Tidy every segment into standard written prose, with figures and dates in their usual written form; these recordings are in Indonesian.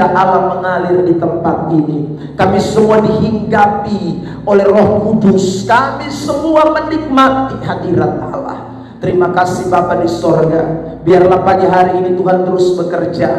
Allah mengalir di tempat ini. Kami semua dihinggapi oleh Roh Kudus. Kami semua menikmati hadirat Allah. Terima kasih Bapa di sorga. Biarlah pagi hari ini Tuhan terus bekerja.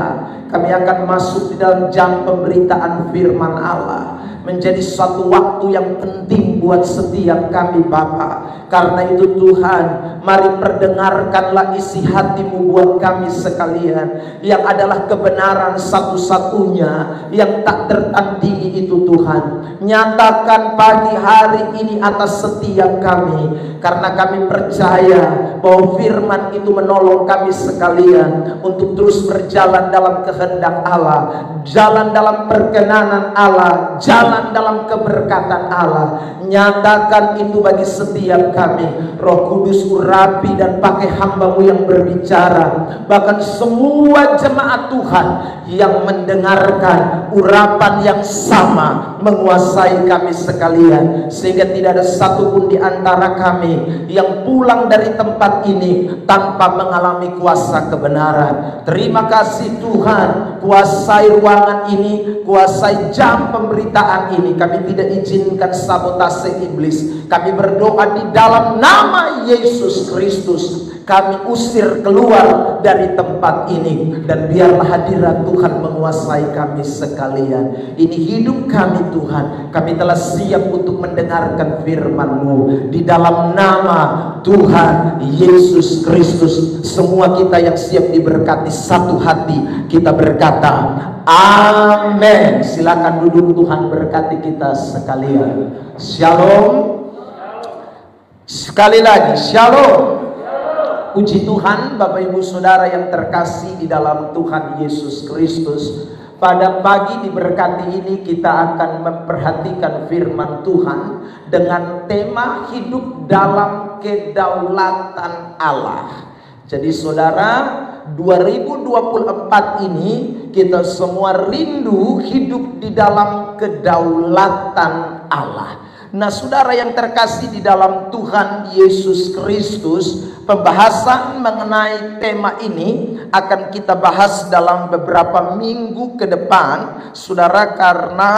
Kami akan masuk di dalam jam pemberitaan firman Allah. Menjadi suatu waktu yang penting buat setiap kami Bapa. Karena itu Tuhan, mari perdengarkanlah isi hatimu buat kami sekalian, yang adalah kebenaran satu-satunya yang tak tertandingi itu Tuhan. Nyatakan pagi hari ini atas setiap kami, karena kami percaya bahwa firman itu menolong kami sekalian untuk terus berjalan dalam kehendak Allah, jalan dalam perkenanan Allah, jalan dalam keberkatan Allah. Nyatakan itu bagi setiap kami. Roh Kudus urapi dan pakai hamba-Mu yang berbicara. Bahkan semua jemaat Tuhan yang mendengarkan urapan yang sama menguasai kami sekalian, sehingga tidak ada satupun di antara kami yang pulang dari tempat ini tanpa mengalami kuasa kebenaran. Terima kasih Tuhan, kuasai ruangan ini, kuasai jam pemberitaan ini. Kami tidak izinkan sabotase iblis. Kami berdoa di dalam nama Yesus Kristus, kami usir keluar dari tempat ini, dan biarlah hadirat Tuhan menguasai kami sekalian. Ini hidup kami Tuhan. Kami telah siap untuk mendengarkan firman-Mu di dalam nama Tuhan Yesus Kristus. Semua kita yang siap diberkati satu hati, kita berkata amin. Silakan duduk. Tuhan berkati kita sekalian. Shalom. Sekali lagi shalom. Puji Tuhan, Bapak Ibu Saudara yang terkasih di dalam Tuhan Yesus Kristus. Pada pagi diberkati ini kita akan memperhatikan firman Tuhan dengan tema hidup dalam kedaulatan Allah. Jadi saudara, 2024 ini kita semua rindu hidup di dalam kedaulatan Allah. Nah saudara yang terkasih di dalam Tuhan Yesus Kristus, pembahasan mengenai tema ini akan kita bahas dalam beberapa minggu ke depan, saudara, karena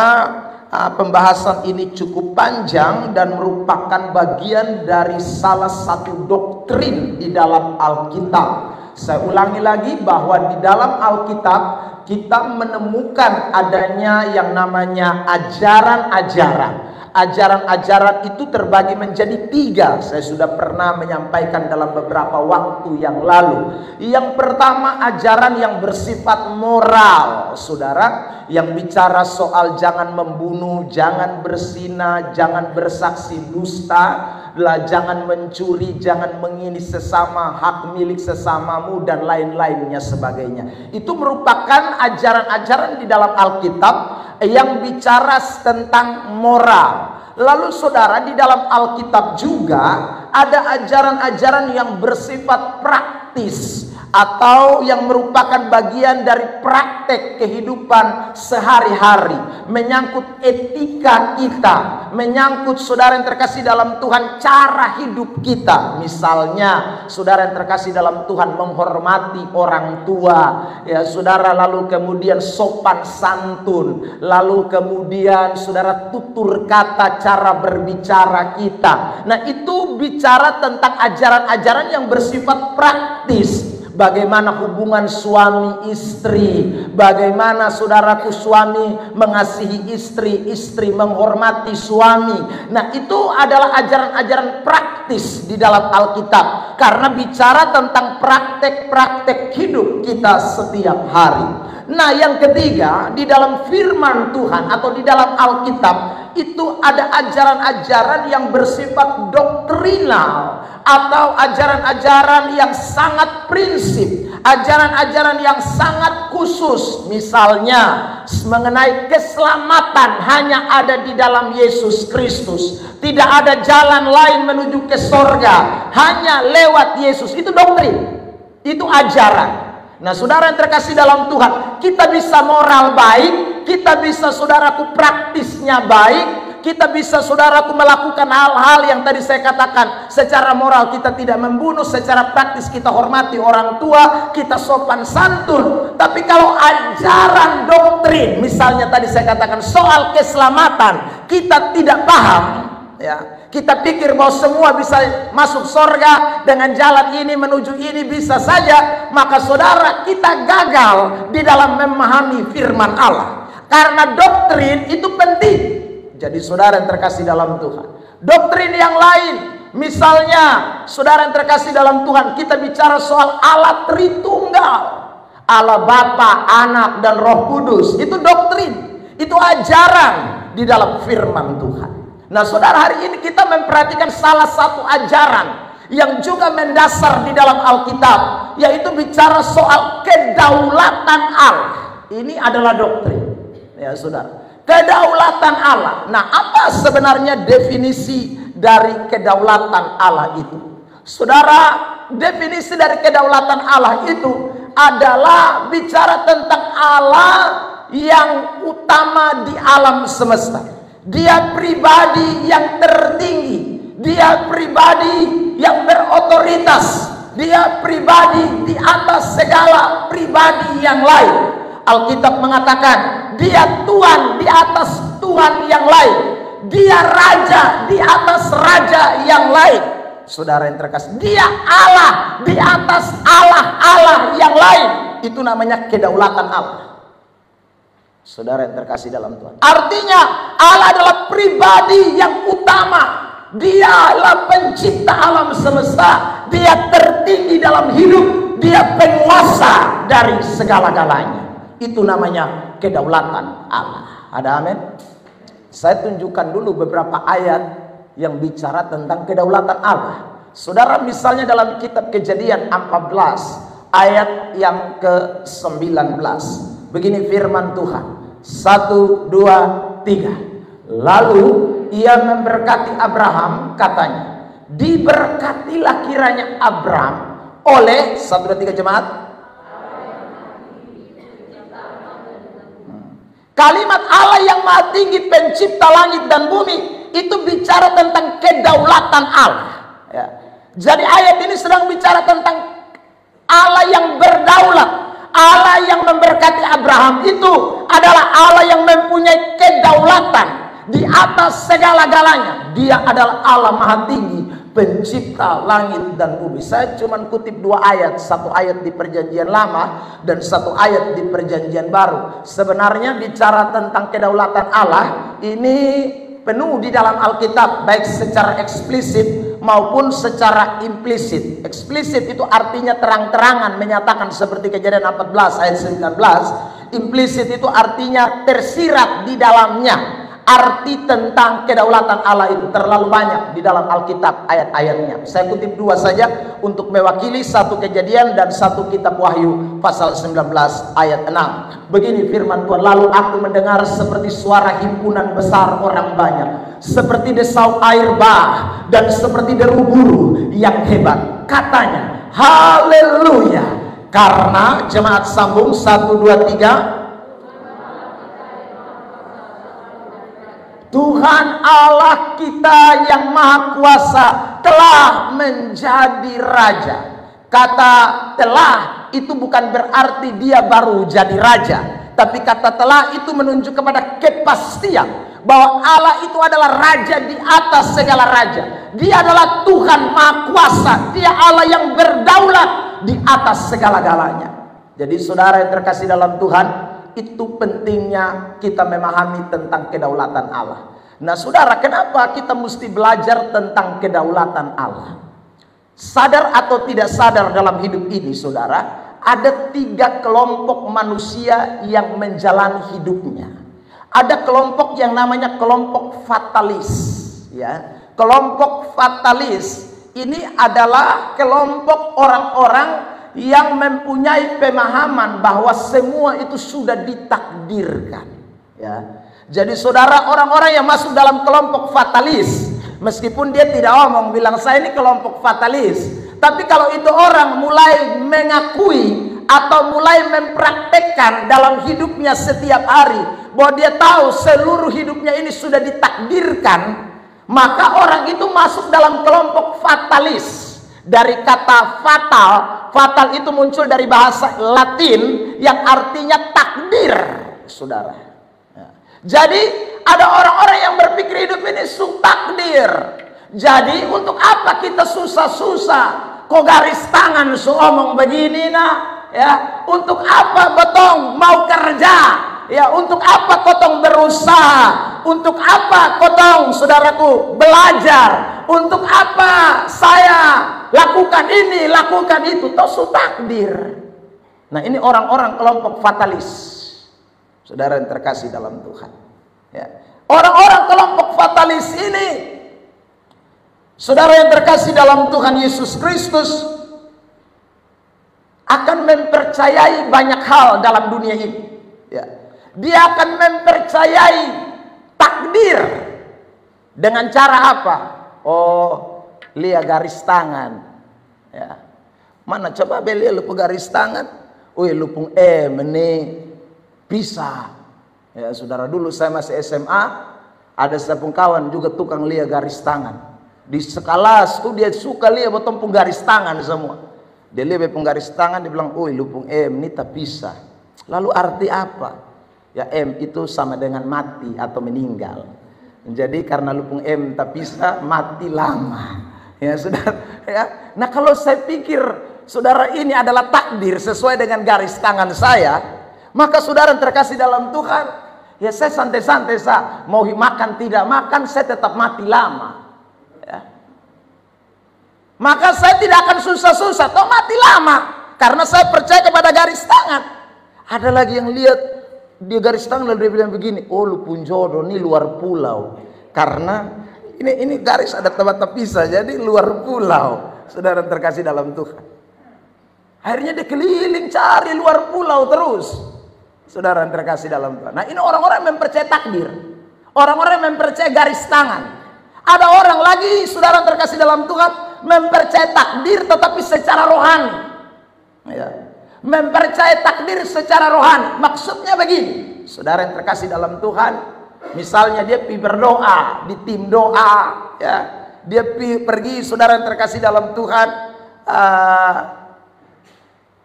pembahasan ini cukup panjang dan merupakan bagian dari salah satu doktrin di dalam Alkitab. Saya ulangi lagi bahwa di dalam Alkitab kita menemukan adanya yang namanya ajaran-ajaran. Ajaran-ajaran itu terbagi menjadi 3. Saya sudah pernah menyampaikan dalam beberapa waktu yang lalu. Yang pertama, ajaran yang bersifat moral, saudara, yang bicara soal jangan membunuh, jangan berzina, jangan bersaksi dusta, jangan mencuri, jangan mengini sesama, hak milik sesamamu, dan lain-lainnya sebagainya. Itu merupakan ajaran-ajaran di dalam Alkitab yang bicara tentang moral. Lalu saudara, di dalam Alkitab juga ada ajaran-ajaran yang bersifat praktis atau yang merupakan bagian dari praktek kehidupan sehari-hari, menyangkut etika kita, menyangkut saudara yang terkasih dalam Tuhan, cara hidup kita. Misalnya saudara yang terkasih dalam Tuhan, menghormati orang tua, ya saudara, lalu kemudian sopan santun, lalu kemudian saudara tutur kata, cara berbicara kita. Nah itu bicara tentang ajaran-ajaran yang bersifat praktis. Bagaimana hubungan suami istri, bagaimana saudaraku suami mengasihi istri, istri menghormati suami. Nah itu adalah ajaran-ajaran praktis di dalam Alkitab, karena bicara tentang praktek-praktek hidup kita setiap hari. Nah yang ketiga, di dalam firman Tuhan atau di dalam Alkitab itu ada ajaran-ajaran yang bersifat doktrinal atau ajaran-ajaran yang sangat prinsip, ajaran-ajaran yang sangat khusus. Misalnya mengenai keselamatan hanya ada di dalam Yesus Kristus, tidak ada jalan lain menuju ke sorga, hanya lewat Yesus. Itu doktrin, itu ajaran. Nah saudara yang terkasih dalam Tuhan, kita bisa moral baik, kita bisa saudaraku praktisnya baik, kita bisa saudaraku melakukan hal-hal yang tadi saya katakan. Secara moral kita tidak membunuh, secara praktis kita hormati orang tua, kita sopan santun. Tapi kalau ajaran doktrin, misalnya tadi saya katakan soal keselamatan, kita tidak paham, ya. Kita pikir bahwa semua bisa masuk surga dengan jalan ini menuju ini bisa saja, maka saudara kita gagal di dalam memahami firman Allah. Karena doktrin itu penting. Jadi saudara yang terkasih dalam Tuhan, doktrin yang lain, misalnya saudara yang terkasih dalam Tuhan, kita bicara soal Allah Tritunggal, Allah Bapa, Anak, dan Roh Kudus. Itu doktrin, itu ajaran di dalam firman Tuhan. Nah saudara, hari ini kita memperhatikan salah satu ajaran yang juga mendasar di dalam Alkitab, yaitu bicara soal kedaulatan Allah. Ini adalah doktrin, ya saudara, kedaulatan Allah. Nah, apa sebenarnya definisi dari kedaulatan Allah itu? Saudara, definisi dari kedaulatan Allah itu adalah bicara tentang Allah yang utama di alam semesta. Dia pribadi yang tertinggi, dia pribadi yang berotoritas, dia pribadi di atas segala pribadi yang lain. Alkitab mengatakan dia Tuhan di atas Tuhan yang lain, dia raja di atas raja yang lain. Saudara yang terkasih, dia Allah di atas Allah yang lain. Itu namanya kedaulatan Allah. Saudara yang terkasih dalam Tuhan, artinya Allah adalah pribadi yang utama. Dialah pencipta alam semesta, dia tertinggi dalam hidup, dia penguasa dari segala-galanya. Itu namanya kedaulatan Allah. Ada amin? Saya tunjukkan dulu beberapa ayat yang bicara tentang kedaulatan Allah. Saudara, misalnya dalam kitab Kejadian 14 ayat yang ke-19, begini firman Tuhan. 1, 2, 3. Lalu ia memberkati Abraham, katanya, diberkatilah kiranya Abraham oleh 1, 2, 3 jemaat. Kalimat Allah yang maha tinggi, pencipta langit dan bumi, itu bicara tentang kedaulatan Allah, ya. Jadi ayat ini sedang bicara tentang Allah yang berdaulat. Allah yang memberkati Abraham itu adalah Allah yang mempunyai kedaulatan di atas segala-galanya. Dia adalah Allah maha tinggi, pencipta langit dan bumi. Saya cuma kutip 2 ayat, 1 ayat di Perjanjian Lama dan 1 ayat di Perjanjian Baru. Sebenarnya bicara tentang kedaulatan Allah ini penuh di dalam Alkitab, baik secara eksplisit maupun secara implisit. Eksplisit itu artinya terang-terangan menyatakan, seperti Kejadian 14 ayat 19. Implisit itu artinya tersirat di dalamnya. Arti tentang kedaulatan Allah itu terlalu banyak di dalam Alkitab ayat-ayatnya. Saya kutip 2 saja untuk mewakili 1 Kejadian dan 1 kitab Wahyu pasal 19 ayat 6. Begini firman Tuhan, lalu aku mendengar seperti suara himpunan besar orang banyak, seperti desau air bah dan seperti deru guru yang hebat. Katanya, haleluya, karena jemaat sambung 1, 2, 3. Tuhan Allah kita yang maha kuasa telah menjadi raja. Kata telah itu bukan berarti dia baru jadi raja, tapi kata telah itu menunjuk kepada kepastian bahwa Allah itu adalah raja di atas segala raja. Dia adalah Tuhan maha kuasa, dia Allah yang berdaulat di atas segala-galanya. Jadi saudara yang terkasih dalam Tuhan, itu pentingnya kita memahami tentang kedaulatan Allah. Nah saudara, kenapa kita mesti belajar tentang kedaulatan Allah? Sadar atau tidak sadar dalam hidup ini saudara, ada 3 kelompok manusia yang menjalani hidupnya. Ada kelompok yang namanya kelompok fatalis, ya. Kelompok fatalis ini adalah kelompok orang-orang yang mempunyai pemahaman bahwa semua itu sudah ditakdirkan, ya. Jadi saudara, orang-orang yang masuk dalam kelompok fatalis, meskipun dia tidak omong bilang saya ini kelompok fatalis, tapi kalau itu orang mulai mengakui atau mulai mempraktekkan dalam hidupnya setiap hari bahwa dia tahu seluruh hidupnya ini sudah ditakdirkan, maka orang itu masuk dalam kelompok fatalis. Dari kata fatal, fatal itu muncul dari bahasa Latin yang artinya takdir, saudara. Jadi ada orang-orang yang berpikir hidup ini takdir. Jadi untuk apa kita susah-susah? Kok garis tangan omong begini nak? Ya, untuk apa betong mau kerja? Ya, untuk apa kotong berusaha? Untuk apa kotong, saudaraku, belajar? Untuk apa saya lakukan ini, lakukan itu? Toh takdir. Nah, ini orang-orang kelompok fatalis, saudara yang terkasih dalam Tuhan. Ya. Orang-orang kelompok fatalis ini, saudara yang terkasih dalam Tuhan Yesus Kristus, akan mempercayai banyak hal dalam dunia ini. Ya. Dia akan mempercayai takdir dengan cara apa? Oh, lihat garis tangan. Ya. Mana coba beli lupa garis tangan? Wih, lupung ini bisa. Ya, saudara, dulu saya masih SMA, ada sepung kawan juga tukang lihat garis tangan. Di sekelas tuh dia suka lihat botong garis tangan semua. Dia lihat penggaris tangan, dia bilang, "Oi, lupung ini tak bisa." Lalu arti apa? Ya, M itu sama dengan mati atau meninggal. Jadi karena lupung M tak bisa, mati lama. Ya, saudara. Ya. Nah, kalau saya pikir saudara ini adalah takdir sesuai dengan garis tangan saya, maka saudara terkasih dalam Tuhan, ya saya santai-santai saya mau makan tidak makan, saya tetap mati lama. Ya. Maka saya tidak akan susah-susah, toh mati lama, karena saya percaya kepada garis tangan. Ada lagi yang lihat dia garis tangan lalu dia bilang begini, "Oh, lu pun jodoh nih luar pulau." Karena ini garis ada tempat terpisah, jadi luar pulau. Saudara terkasih dalam Tuhan. Akhirnya dia keliling cari luar pulau terus. Saudara terkasih dalam Tuhan. Nah, ini orang-orang yang mempercayai takdir. Orang-orang yang mempercayai garis tangan. Ada orang lagi, saudara terkasih dalam Tuhan, mempercayai takdir tetapi secara rohani. Ya. Mempercayai takdir secara rohani. Maksudnya begini, saudara yang terkasih dalam Tuhan, misalnya dia pergi berdoa di tim doa, ya. Dia pergi, saudara yang terkasih dalam Tuhan,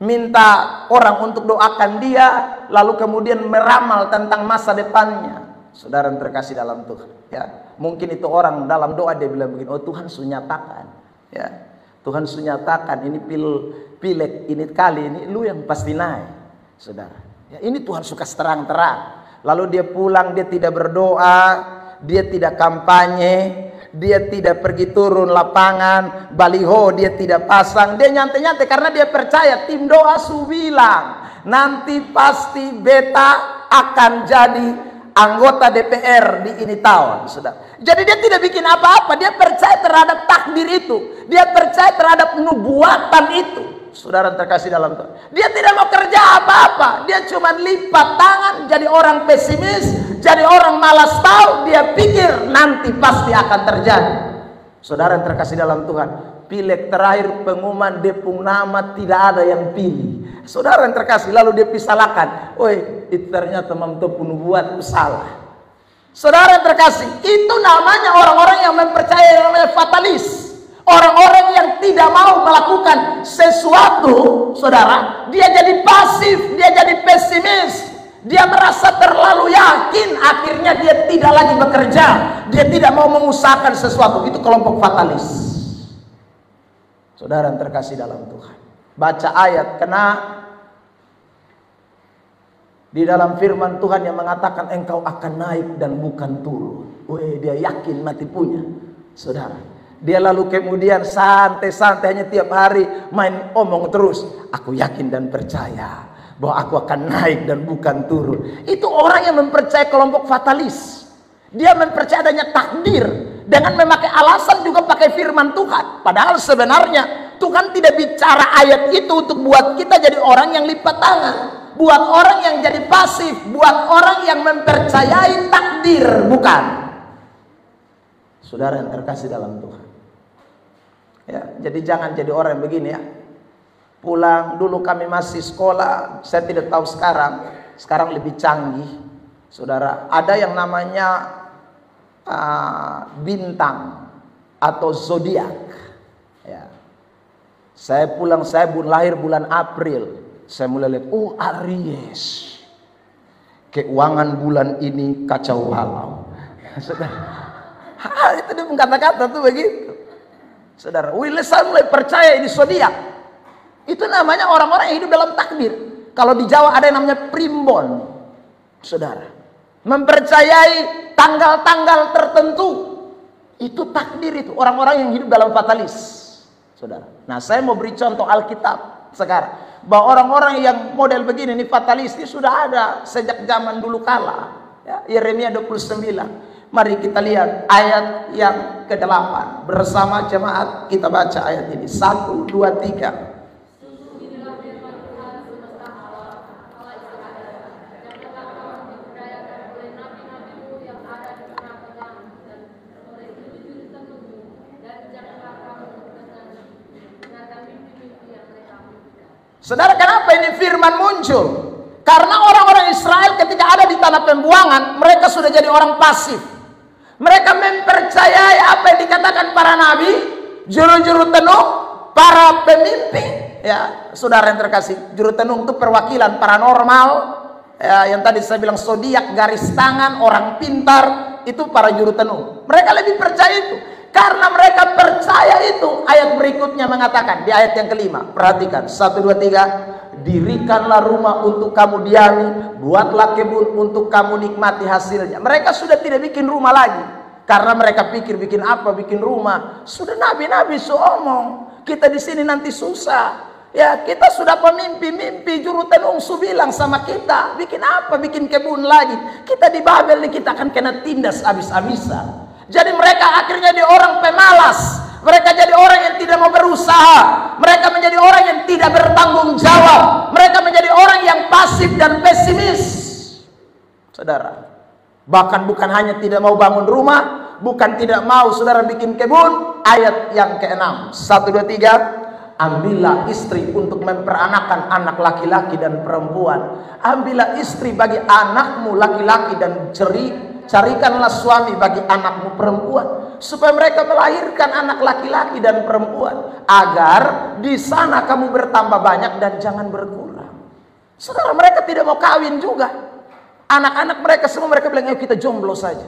minta orang untuk doakan dia, lalu kemudian meramal tentang masa depannya. Saudara yang terkasih dalam Tuhan, ya. Mungkin itu orang dalam doa dia bilang begini, "Oh, Tuhan sunyatakan, ya. Tuhan sunyatakan ini pileg ini kali ini lu yang pasti naik." Saudara, ya, ini Tuhan suka terang-terang. Lalu dia pulang, dia tidak berdoa, dia tidak kampanye, dia tidak pergi turun lapangan, baliho dia tidak pasang, dia nyantai-nyantai karena dia percaya tim doa su bilang nanti pasti beta akan jadi anggota DPR di ini tahun, saudara. Jadi dia tidak bikin apa-apa, dia percaya terhadap takdir itu, dia percaya terhadap nubuatan itu, saudara terkasih dalam Tuhan. Dia tidak mau kerja apa-apa, dia cuma lipat tangan, jadi orang pesimis, jadi orang malas tahu, dia pikir nanti pasti akan terjadi. Saudara yang terkasih dalam Tuhan, pileg terakhir pengumuman depung nama tidak ada yang pilih. Saudara yang terkasih, lalu dia pisalahkan, "Woi, itu ternyata memtupu nubuat salah." Saudara yang terkasih, itu namanya orang-orang yang mempercayai namanya fatalis. Orang-orang yang tidak mau melakukan sesuatu, saudara, dia jadi pasif, dia jadi pesimis, dia merasa terlalu yakin, akhirnya dia tidak lagi bekerja, dia tidak mau mengusahakan sesuatu. Itu kelompok fatalis. Saudara yang terkasih dalam Tuhan, baca ayat, kena di dalam firman Tuhan yang mengatakan engkau akan naik dan bukan turun. Weh, dia yakin mati punya, saudara. Dia lalu kemudian santai-santai hanya tiap hari main omong terus. Aku yakin dan percaya bahwa aku akan naik dan bukan turun. Itu orang yang mempercayai kelompok fatalis. Dia mempercayai adanya takdir dengan memakai alasan juga pakai firman Tuhan. Padahal sebenarnya Tuhan tidak bicara ayat itu untuk buat kita jadi orang yang lipat tangan, buat orang yang jadi pasif, buat orang yang mempercayai takdir, bukan. Saudara yang terkasih dalam Tuhan, ya, jadi jangan jadi orang yang begini, ya. Pulang, dulu kami masih sekolah, saya tidak tahu sekarang lebih canggih. Saudara, ada yang namanya bintang atau zodiak. Ya. Saya pulang, saya lahir bulan April. Saya mulai lihat, oh Aries. Keuangan bulan ini kacau balau. Saudara, itu dia kata-kata tuh begitu. Saudara, saya mulai percaya ini zodiak. Itu namanya orang-orang yang hidup dalam takdir. Kalau di Jawa ada yang namanya primbon. Saudara, mempercayai tanggal-tanggal tertentu. Itu takdir itu. Orang-orang yang hidup dalam fatalis. Saudara. Nah, saya mau beri contoh Alkitab sekarang. Bahwa orang-orang yang model begini, ini fatalis, ini sudah ada sejak zaman dulu kala. Ya, Yeremia 29. Mari kita lihat ayat yang ke-8. Bersama jemaat kita baca ayat ini. 1, 2, 3. Saudara, kenapa ini firman muncul? Karena orang-orang Israel ketika ada di tanah pembuangan, mereka sudah jadi orang pasif. Mereka mempercayai apa yang dikatakan para nabi, juru-juru tenung, para pemimpin. Ya, saudara yang terkasih, juru tenung itu perwakilan paranormal. Ya, yang tadi saya bilang zodiak, garis tangan, orang pintar, itu para juru tenung. Mereka lebih percaya itu. Karena mereka percaya itu, ayat berikutnya mengatakan di ayat yang ke-5. Perhatikan, 1, 2, 3. Dirikanlah rumah untuk kamu diami, buatlah kebun untuk kamu nikmati hasilnya. Mereka sudah tidak bikin rumah lagi. Karena mereka pikir bikin apa, bikin rumah. Sudah nabi-nabi omong, kita di sini nanti susah. Ya, kita sudah pemimpi-mimpi, juru tenung bilang sama kita, bikin apa, bikin kebun lagi. Kita di Babel nih, kita akan kena tindas habis-habisan. Jadi mereka akhirnya jadi orang pemalas. Mereka jadi orang yang tidak mau berusaha. Mereka menjadi orang yang tidak bertanggung jawab. Mereka menjadi orang yang pasif dan pesimis. Saudara, bahkan bukan hanya tidak mau bangun rumah, bukan tidak mau saudara bikin kebun. Ayat yang ke-6, 1, 2, 3. Ambillah istri untuk memperanakan anak laki-laki dan perempuan. Ambillah istri bagi anakmu laki-laki dan carikanlah suami bagi anakmu perempuan, supaya mereka melahirkan anak laki-laki dan perempuan, agar di sana kamu bertambah banyak dan jangan berkurang. Saudara, mereka tidak mau kawin juga. Anak-anak mereka semua mereka bilang, ayo kita jomblo saja.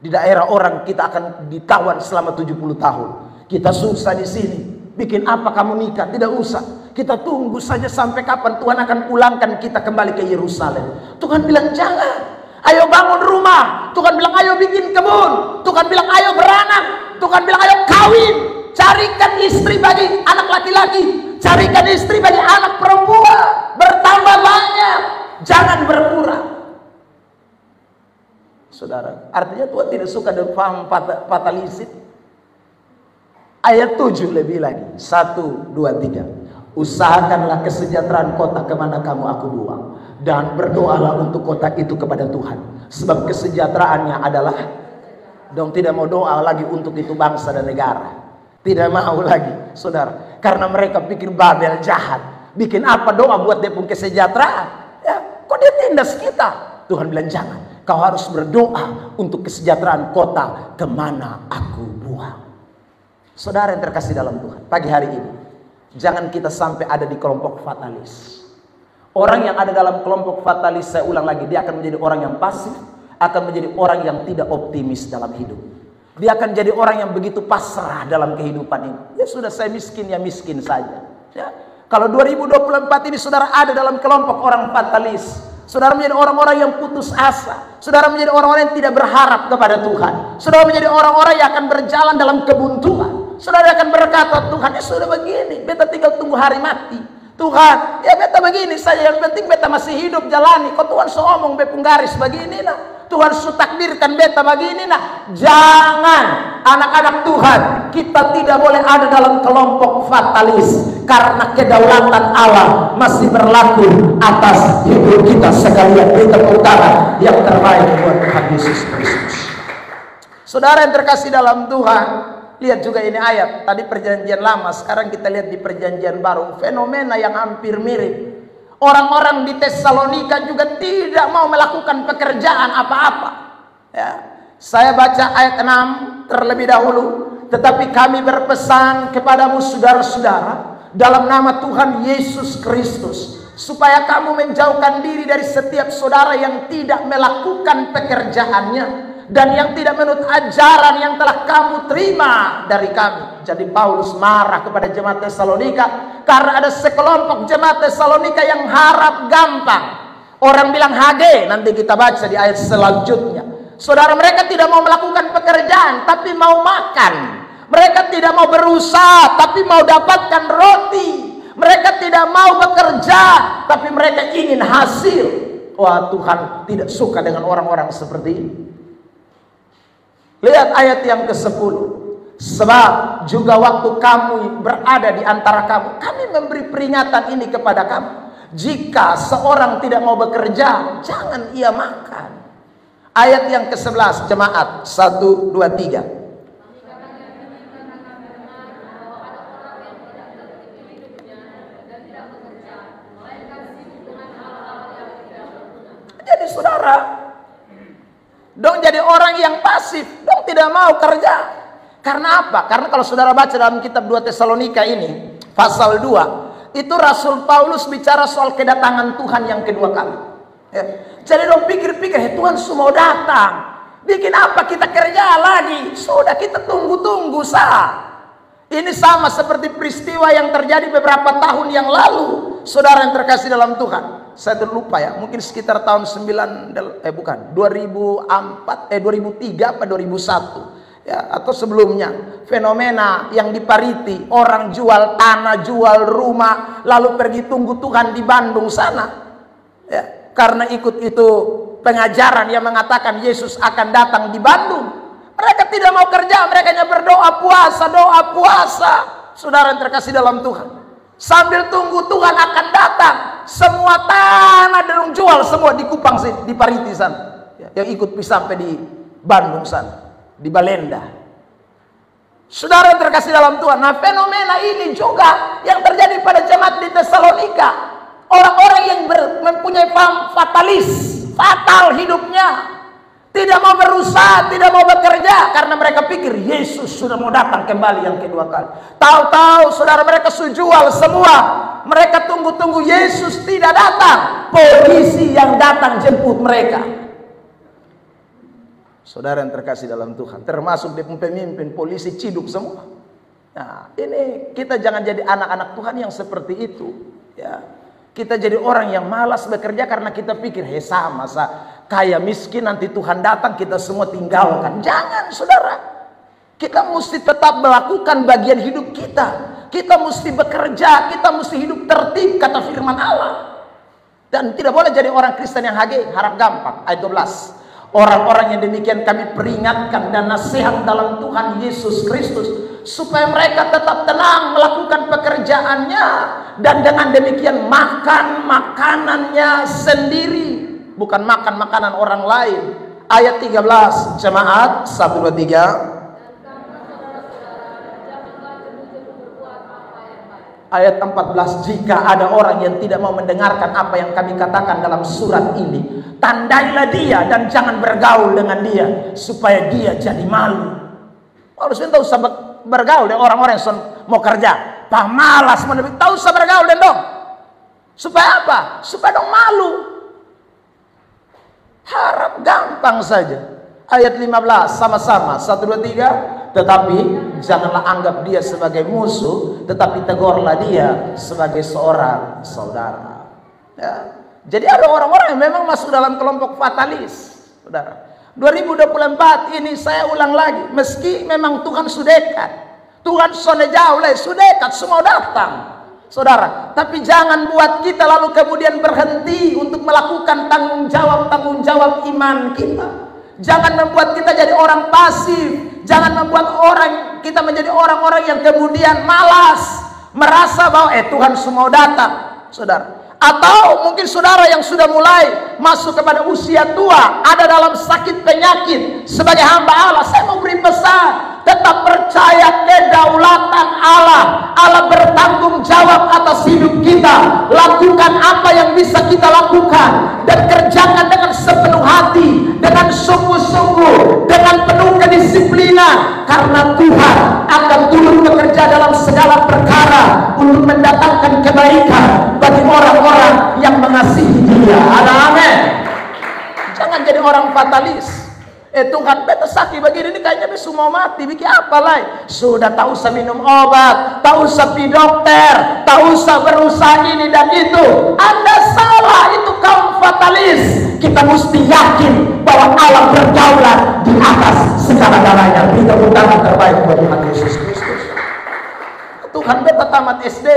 Di daerah orang kita akan ditawan selama 70 tahun. Kita susah di sini. Bikin apa kamu nikah? Tidak usah. Kita tunggu saja sampai kapan Tuhan akan pulangkan kita kembali ke Yerusalem. Tuhan bilang jangan. Ayo bangun rumah. Tuhan bilang ayo bikin kebun. Tuhan bilang ayo beranak. Tuhan bilang ayo kawin. Carikan istri bagi anak laki-laki. Carikan istri bagi anak perempuan. Bertambah banyak. Jangan berkurang. Saudara, artinya Tuhan tidak suka dengan paham fatalistik. Ayat 7 lebih lagi. 1, 2, 3. Usahakanlah kesejahteraan kota kemana kamu aku buang, dan berdoalah untuk kota itu kepada Tuhan, sebab kesejahteraannya adalah. Dong tidak mau doa lagi untuk itu bangsa dan negara. Tidak mau lagi, saudara, karena mereka pikir Babel jahat. Bikin apa doa buat dia pun kesejahteraan? Ya, kok dia tindas kita? Tuhan bilang jangan. Kau harus berdoa untuk kesejahteraan kota kemana aku buang. Saudara yang terkasih dalam Tuhan, pagi hari ini jangan kita sampai ada di kelompok fatalis. Orang yang ada dalam kelompok fatalis, saya ulang lagi, dia akan menjadi orang yang pasif, akan menjadi orang yang tidak optimis dalam hidup. Dia akan jadi orang yang begitu pasrah dalam kehidupan ini. Ya sudah, saya miskin ya miskin saja. Ya. Kalau 2024 ini saudara ada dalam kelompok orang fatalis, saudara menjadi orang-orang yang putus asa, saudara menjadi orang-orang yang tidak berharap kepada Tuhan, saudara menjadi orang-orang yang akan berjalan dalam kebuntuan. Saudara akan berkata, Tuhan ya sudah begini, beta tinggal tunggu hari mati. Tuhan, ya beta begini saja, yang penting beta masih hidup jalani. Kok Tuhan omong bepung garis begini nah. Tuhan takdirkan beta begini nah. Jangan, anak-anak Tuhan, kita tidak boleh ada dalam kelompok fatalis, karena kedaulatan Allah masih berlaku atas hidup kita sekalian. Kita utara yang terbaik buat Tuhan Yesus Kristus. Saudara yang terkasih dalam Tuhan, Lihat juga ini ayat. Tadi perjanjian lama, sekarang kita lihat di perjanjian baru. Fenomena yang hampir mirip. Orang-orang di Tesalonika juga tidak mau melakukan pekerjaan apa-apa. Ya. Saya baca ayat 6 terlebih dahulu. Tetapi kami berpesan kepadamu saudara-saudara, dalam nama Tuhan Yesus Kristus, supaya kamu menjauhkan diri dari setiap saudara yang tidak melakukan pekerjaannya dan yang tidak menurut ajaran yang telah kamu terima dari kami. Jadi Paulus marah kepada jemaat Tesalonika karena ada sekelompok jemaat Tesalonika yang harap gampang. Orang bilang hage, nanti kita baca di ayat selanjutnya. Saudara, mereka tidak mau melakukan pekerjaan tapi mau makan. Mereka tidak mau berusaha tapi mau dapatkan roti. Mereka tidak mau bekerja tapi mereka ingin hasil. Wah, Tuhan tidak suka dengan orang-orang seperti ini. Lihat ayat yang ke-10. Sebab juga waktu kamu berada di antara kamu, kami memberi peringatan ini kepada kamu. Jika seorang tidak mau bekerja, jangan ia makan. Ayat yang ke-11, jemaat 1, 2, 3. Jadi saudara, dong jadi orang yang pasif, dong tidak mau kerja. Karena apa? Karena kalau saudara baca dalam kitab 2 Tesalonika ini, pasal 2, itu Rasul Paulus bicara soal kedatangan Tuhan yang kedua kali. Ya. Jadi dong pikir-pikir, Tuhan semua datang. Bikin apa kita kerja lagi? Sudah kita tunggu-tunggu sah. Ini sama seperti peristiwa yang terjadi beberapa tahun yang lalu. Saudara yang terkasih dalam Tuhan. Saya terlupa ya, mungkin sekitar tahun 2003 apa 2001 ya, atau sebelumnya, fenomena yang di Pariti, orang jual tanah, jual rumah, lalu pergi tunggu Tuhan di Bandung sana ya, karena ikut itu pengajaran yang mengatakan Yesus akan datang di Bandung. Mereka tidak mau kerja, mereka hanya berdoa puasa, doa puasa. Saudara yang terkasih dalam Tuhan, sambil tunggu Tuhan akan datang, semua tanah derung jual semua di Kupang, di Pariti sana. Yang ikut sampai di Bandung sana, di Balenda. Saudara yang terkasih dalam Tuhan, nah fenomena ini juga yang terjadi pada jemaat di Tesalonika. Orang-orang yang mempunyai fatalis, fatal hidupnya. Tidak mau berusaha, tidak mau bekerja karena mereka pikir Yesus sudah mau datang kembali yang kedua kali. Tahu-tahu saudara mereka jual semua. Mereka tunggu-tunggu Yesus tidak datang. Polisi yang datang jemput mereka. Saudara yang terkasih dalam Tuhan, termasuk pemimpin polisi ciduk semua. Nah, ini kita jangan jadi anak-anak Tuhan yang seperti itu. Ya. Kita jadi orang yang malas bekerja karena kita pikir, sama kaya miskin nanti Tuhan datang kita semua tinggalkan. Jangan saudara. Kita mesti tetap melakukan bagian hidup kita. Kita mesti bekerja, kita mesti hidup tertib kata firman Allah. Dan tidak boleh jadi orang Kristen yang harap gampang. Ayat 12. Orang-orang yang demikian kami peringatkan dan nasihat dalam Tuhan Yesus Kristus, supaya mereka tetap tenang melakukan pekerjaannya, dan dengan demikian makan makanannya sendiri, bukan makan makanan orang lain. Ayat 13, jemaat 1, 2, 3. Ayat 14, jika ada orang yang tidak mau mendengarkan apa yang kami katakan dalam surat ini, tandailah dia dan jangan bergaul dengan dia, supaya dia jadi malu. Paulus minta usah bergaul dengan orang-orang yang mau kerja, malas menebik, tahu usah bergaul dengan dong. Supaya apa? Supaya dong malu. Harap gampang saja. Ayat 15 sama-sama 1, 2, 3. Tetapi janganlah anggap dia sebagai musuh, tetapi tegurlah dia sebagai seorang saudara. Ya. Jadi ada orang-orang yang memang masuk dalam kelompok fatalis. Saudara, 2024 ini saya ulang lagi, meski memang Tuhan sudah dekat, Tuhan sudah jauh, sudah dekat, semua datang. Saudara, tapi jangan buat kita lalu kemudian berhenti untuk melakukan tanggung jawab iman kita. Jangan membuat kita jadi orang pasif. Jangan membuat kita menjadi orang-orang yang kemudian malas, merasa bahwa Tuhan semua datang, saudara. Atau mungkin saudara yang sudah mulai masuk kepada usia tua, ada dalam sakit penyakit, sebagai hamba Allah, saya mau beri pesan, tetap percaya kedaulatan Allah. Allah bertanggung jawab atas hidup kita. Lakukan apa yang bisa kita lakukan, dan kerjakan dengan sepenuh hati, dengan sungguh-sungguh, dengan penuh kedisiplinan, karena Tuhan akan turut bekerja dalam segala perkara untuk mendatangkan kebaikan bagi orang-orang yang mengasihi Dia. Ada amin. Jangan jadi orang fatalis. Tuhan, beta sakit begini, ini kayaknya besok mau mati, bikin apa lah? Sudah, tak usah minum obat, tak usah pergi dokter, tak usah berusaha ini dan itu. Anda salah, itu kaum fatalis. Kita mesti yakin bahwa Allah berdaulat di atas segala-galanya. Beri tepuk tangan terbaik buat Tuhan Yesus Kristus. Tuhan, beta tamat SD.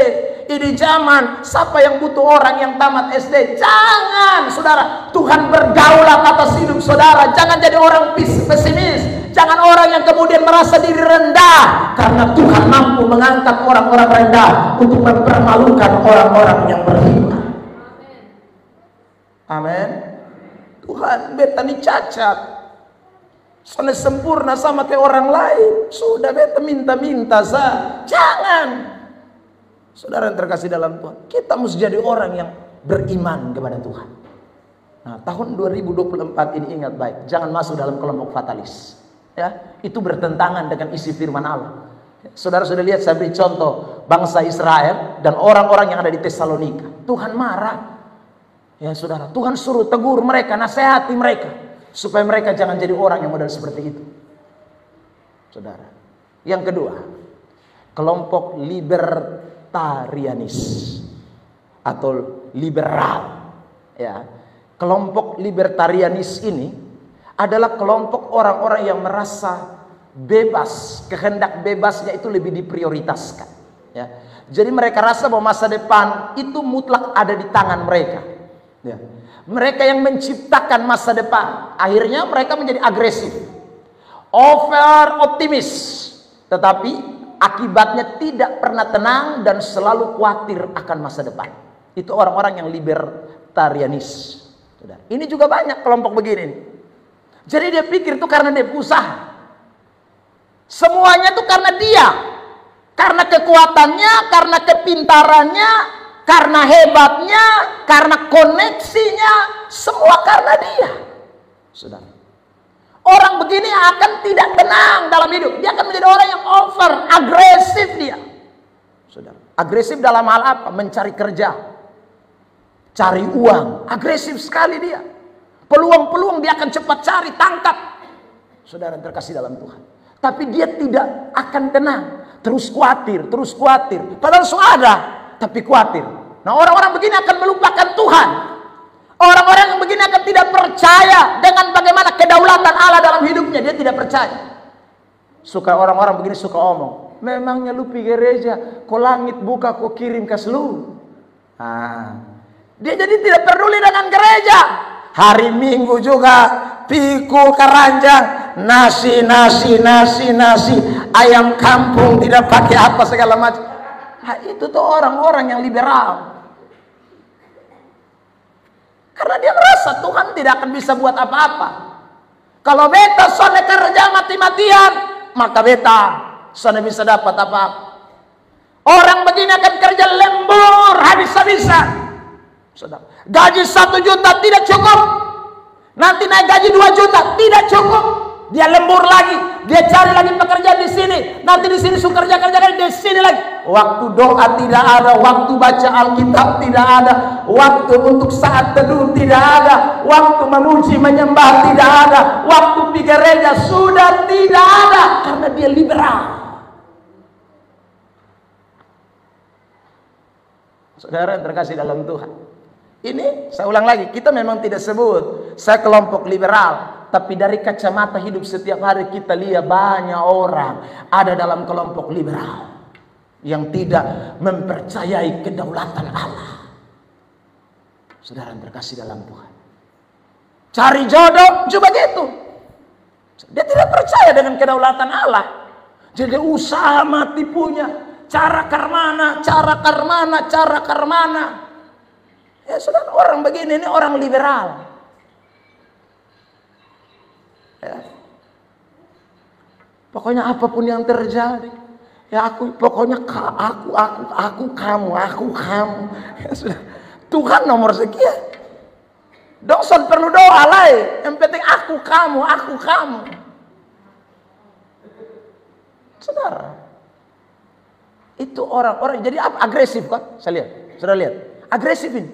Ini zaman, siapa yang butuh orang yang tamat SD? Jangan, saudara. Tuhan berdaulat atas hidup saudara. Jangan jadi orang pesimis. Jangan orang yang kemudian merasa diri rendah, karena Tuhan mampu mengangkat orang-orang rendah untuk mempermalukan orang-orang yang beriman. Amin. Tuhan, beta ini cacat, soalnya sempurna sama kayak orang lain. Sudah, beta minta-minta sah. Jangan. Saudara yang terkasih dalam Tuhan, kita mesti jadi orang yang beriman kepada Tuhan. Nah, tahun 2024 ini ingat baik, jangan masuk dalam kelompok fatalis. Ya, itu bertentangan dengan isi firman Allah. Saudara sudah lihat, saya beri contoh bangsa Israel dan orang-orang yang ada di Tesalonika. Tuhan marah. Ya saudara, Tuhan suruh tegur mereka, nasihati mereka, supaya mereka jangan jadi orang yang model seperti itu. Saudara, yang kedua, kelompok libertarianis atau liberal. Ya, kelompok libertarianis ini adalah kelompok orang-orang yang merasa bebas, kehendak bebasnya itu lebih diprioritaskan. Ya, jadi mereka rasa bahwa masa depan itu mutlak ada di tangan mereka. Ya, mereka yang menciptakan masa depan. Akhirnya mereka menjadi agresif, over optimis, tetapi akibatnya tidak pernah tenang dan selalu khawatir akan masa depan. Itu orang-orang yang libertarianis. Ini juga banyak kelompok begini. Jadi dia pikir itu karena dia usaha. Semuanya itu karena dia. Karena kekuatannya, karena kepintarannya, karena hebatnya, karena koneksinya, semua karena dia. Saudara, orang begini akan tidak tenang dalam hidup. Dia akan menjadi orang yang over, agresif dia. Saudara, agresif dalam hal apa? Mencari kerja, cari uang, agresif sekali dia. Peluang-peluang dia akan cepat cari, tangkap. Saudara terkasih dalam Tuhan. Tapi dia tidak akan tenang, terus khawatir, terus khawatir. Padahal sudah, tapi khawatir. Nah, orang-orang begini akan melupakan Tuhan. Orang-orang yang begini akan tidak percaya dengan bagaimana kedaulatan Allah dalam hidupnya. Dia tidak percaya. Suka orang-orang begini suka omong, memangnya lu pergi gereja, kok langit buka, kok kirim ke seluruh. Dia jadi tidak peduli dengan gereja. Hari Minggu juga pikul keranjang, nasi, ayam kampung tidak pakai apa segala macam. Itu tuh orang-orang yang liberal. Karena dia merasa Tuhan tidak akan bisa buat apa-apa. Kalau beta soalnya kerja mati-matian, maka beta soalnya bisa dapat apa-apa. Orang begini akan kerja lembur habis-habisan. Gaji 1 juta tidak cukup. Nanti naik gaji 2 juta tidak cukup. Dia lembur lagi, dia cari lagi pekerjaan di sini. Nanti di sini suka kerja lagi, di sini lagi. Waktu doa tidak ada, waktu baca Alkitab tidak ada, waktu untuk saat teduh tidak ada, waktu memuji menyembah tidak ada, waktu pergi gereja sudah tidak ada, karena dia liberal. Saudara yang terkasih dalam Tuhan, ini saya ulang lagi, kita memang tidak sebut saya kelompok liberal, tapi dari kacamata hidup setiap hari kita lihat banyak orang ada dalam kelompok liberal yang tidak mempercayai kedaulatan Allah. Saudara yang terkasih dalam Tuhan, cari jodoh juga gitu. Dia tidak percaya dengan kedaulatan Allah. Jadi usaha mati punya. Cara karmana. Ya saudara, orang begini ini orang liberal. Ya. Pokoknya apapun yang terjadi, ya pokoknya aku, kamu. Ya sudah. Tuhan nomor sekian. Dosen perlu doa lain. Yang penting aku, kamu. Saudara, itu orang-orang jadi apa? Agresif kan? Saya lihat, saudara lihat, agresif ini.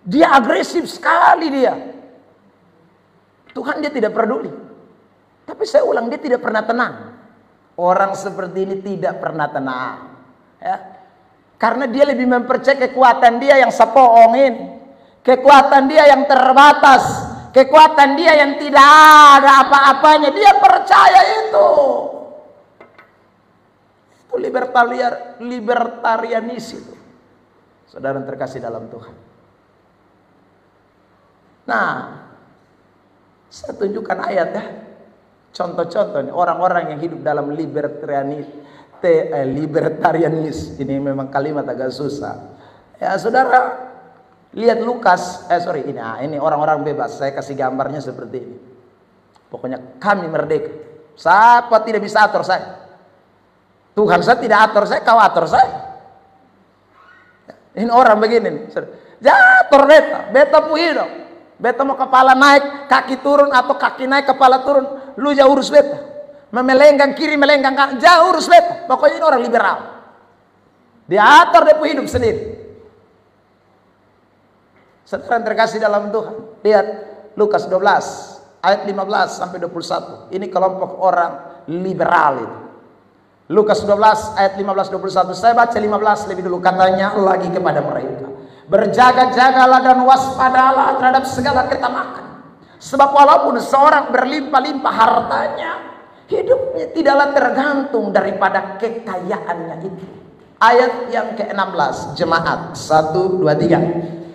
Dia agresif sekali dia. Tuhan dia tidak peduli. Tapi saya ulang, dia tidak pernah tenang. Orang seperti ini tidak pernah tenang. Ya. Karena dia lebih mempercayai kekuatan dia yang sepoongin. Kekuatan dia yang terbatas. Kekuatan dia yang tidak ada apa-apanya. Dia percaya itu. Itu libertarianis itu. Saudara yang terkasih dalam Tuhan. Nah, saya tunjukkan ayat ya. Contoh-contoh nih, orang-orang yang hidup dalam libertarianis. Ini memang kalimat agak susah. Ya saudara, lihat Lukas, ini orang-orang bebas. Saya kasih gambarnya seperti ini. Pokoknya kami merdeka. Siapa tidak bisa atur saya? Tuhan saya tidak atur saya, kau atur saya. Ini orang begini nih. Jatuh beta hidup. Beta mau kepala naik, kaki turun, atau kaki naik, kepala turun. Lu jauh urus beta. Melenggang kiri, melenggang kanan, jauh urus beta. Pokoknya ini orang liberal. Dia atur dia hidup sendiri. Saudara yang terkasih dalam Tuhan, lihat Lukas 12 ayat 15 sampai 21. Ini kelompok orang liberal itu. Lukas 12 ayat 15-21. Saya baca 15 lebih dulu. Katanya lagi kepada mereka, berjaga-jagalah dan waspadalah terhadap segala ketamakan. Sebab walaupun seorang berlimpah-limpah hartanya, hidupnya tidaklah tergantung daripada kekayaannya itu. Ayat yang ke-16, jemaat 1, 2, 3.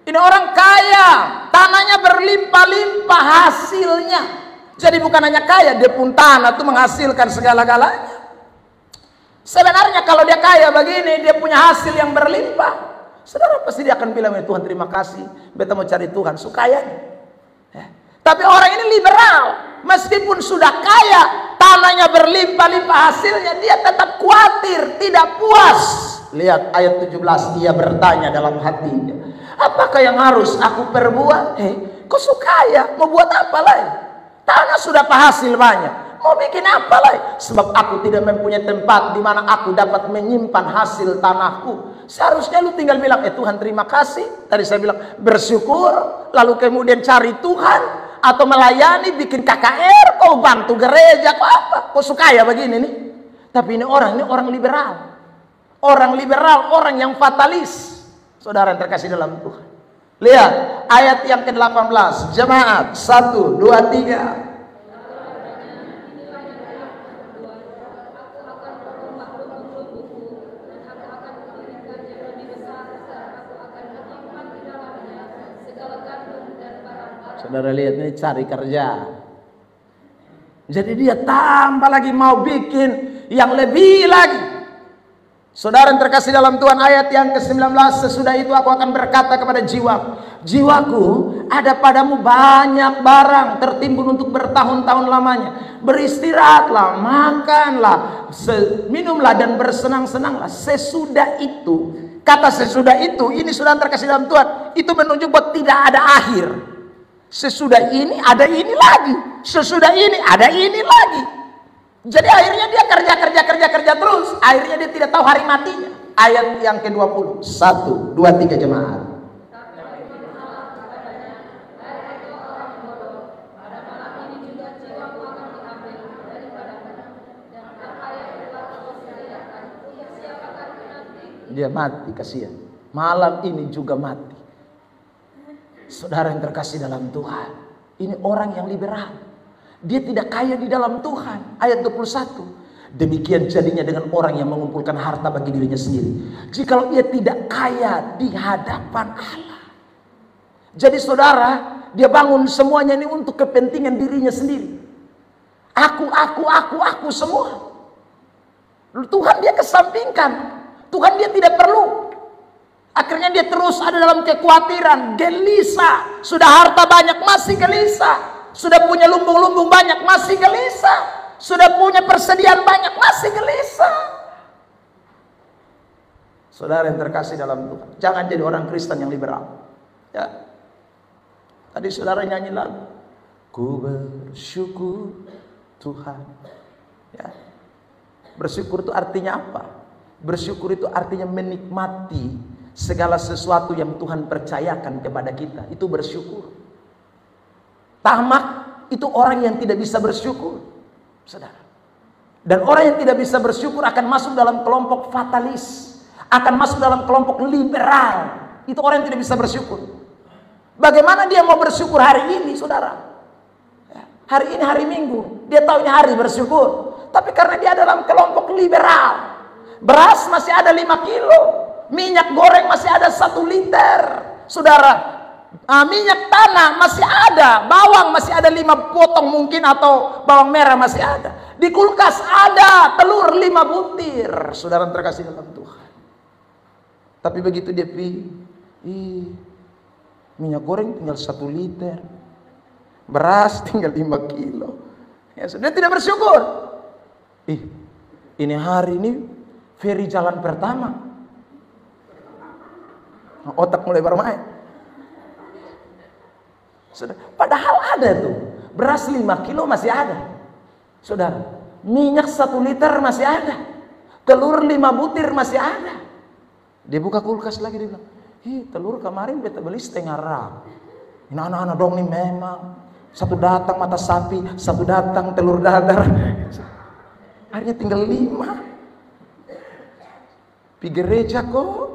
Ini orang kaya, tanahnya berlimpah-limpah hasilnya. Jadi bukan hanya kaya, dia pun tanah itu menghasilkan segala-galanya. Sebenarnya kalau dia kaya begini, dia punya hasil yang berlimpah. Saudara pasti dia akan bilang, Tuhan terima kasih, beta mau cari Tuhan, sukayanya. Ya. Tapi orang ini liberal, meskipun sudah kaya, tanahnya berlimpah-limpah hasilnya, dia tetap khawatir, tidak puas. Lihat ayat 17, dia bertanya dalam hatinya, apakah yang harus aku perbuat? Kau sukaya, mau buat apa lagi? Tanah sudah penghasil banyak, mau bikin apa lagi? Sebab aku tidak mempunyai tempat di mana aku dapat menyimpan hasil tanahku. Seharusnya lu tinggal bilang, Tuhan terima kasih. Tadi saya bilang bersyukur, lalu kemudian cari Tuhan, atau melayani, bikin KKR, kau bantu gereja, kau apa? Kau sukaya begini nih. Tapi ini orang liberal. Orang liberal, orang yang fatalis. Saudara yang terkasih dalam Tuhan, lihat ayat yang ke-18, jemaat 1, 2, 3. Saudara lihat ini cari kerja. Jadi dia tambah lagi mau bikin yang lebih lagi. Saudara yang terkasih dalam Tuhan, ayat yang ke-19, sesudah itu aku akan berkata kepada jiwaku, ada padamu banyak barang tertimbun untuk bertahun-tahun lamanya. Beristirahatlah, makanlah, minumlah dan bersenang-senanglah. Sesudah itu, kata sesudah itu, ini saudara terkasih dalam Tuhan, itu menunjuk bahwa tidak ada akhir. Sesudah ini ada ini lagi, sesudah ini ada ini lagi. Jadi akhirnya dia kerja terus. Akhirnya dia tidak tahu hari matinya. Ayat yang ke-20, 1, 2, 3 jemaat. Dia mati, kasihan. Malam ini juga mati. Saudara yang terkasih dalam Tuhan, ini orang yang liberal. Dia tidak kaya di dalam Tuhan. Ayat 21. Demikian jadinya dengan orang yang mengumpulkan harta bagi dirinya sendiri, jikalau ia tidak kaya di hadapan Allah. Jadi saudara, dia bangun semuanya ini untuk kepentingan dirinya sendiri. Aku semua. Tuhan dia kesampingkan. Tuhan dia tidak perlu. Akhirnya dia terus ada dalam kekhawatiran, gelisah. Sudah harta banyak masih gelisah. Sudah punya lumbung-lumbung banyak masih gelisah. Sudah punya persediaan banyak masih gelisah. Saudara yang terkasih dalam Tuhan, jangan jadi orang Kristen yang liberal. Ya. Tadi saudara nyanyi lagu, ku bersyukur Tuhan. Ya. Bersyukur itu artinya apa? Bersyukur itu artinya menikmati segala sesuatu yang Tuhan percayakan kepada kita. Itu bersyukur. Tamak itu orang yang tidak bisa bersyukur, saudara. Dan orang yang tidak bisa bersyukur akan masuk dalam kelompok fatalis, akan masuk dalam kelompok liberal. Itu orang yang tidak bisa bersyukur. Bagaimana dia mau bersyukur hari ini, saudara? Hari ini hari Minggu, dia tahu ini hari bersyukur. Tapi karena dia dalam kelompok liberal, beras masih ada 5 kilo, minyak goreng masih ada 1 liter, saudara. Minyak tanah masih ada, bawang masih ada 5 potong mungkin, atau bawang merah masih ada. Di kulkas ada telur 5 butir, saudara terkasih dalam Tuhan. Tapi begitu dia minyak goreng tinggal 1 liter, beras tinggal 5 kilo. Ya, sudah tidak bersyukur. Ini hari ini feri jalan pertama. Otak mulai bermain. Saudara, padahal ada tuh, beras 5 kilo masih ada. Saudara, minyak 1 liter masih ada. Telur 5 butir masih ada. Dia buka kulkas lagi, dia bilang, telur kemarin beta beli setengah rak. Ini anak-anak dong nih memang. 1 datang mata sapi, 1 datang telur dadar. Akhirnya tinggal 5. Di gereja kok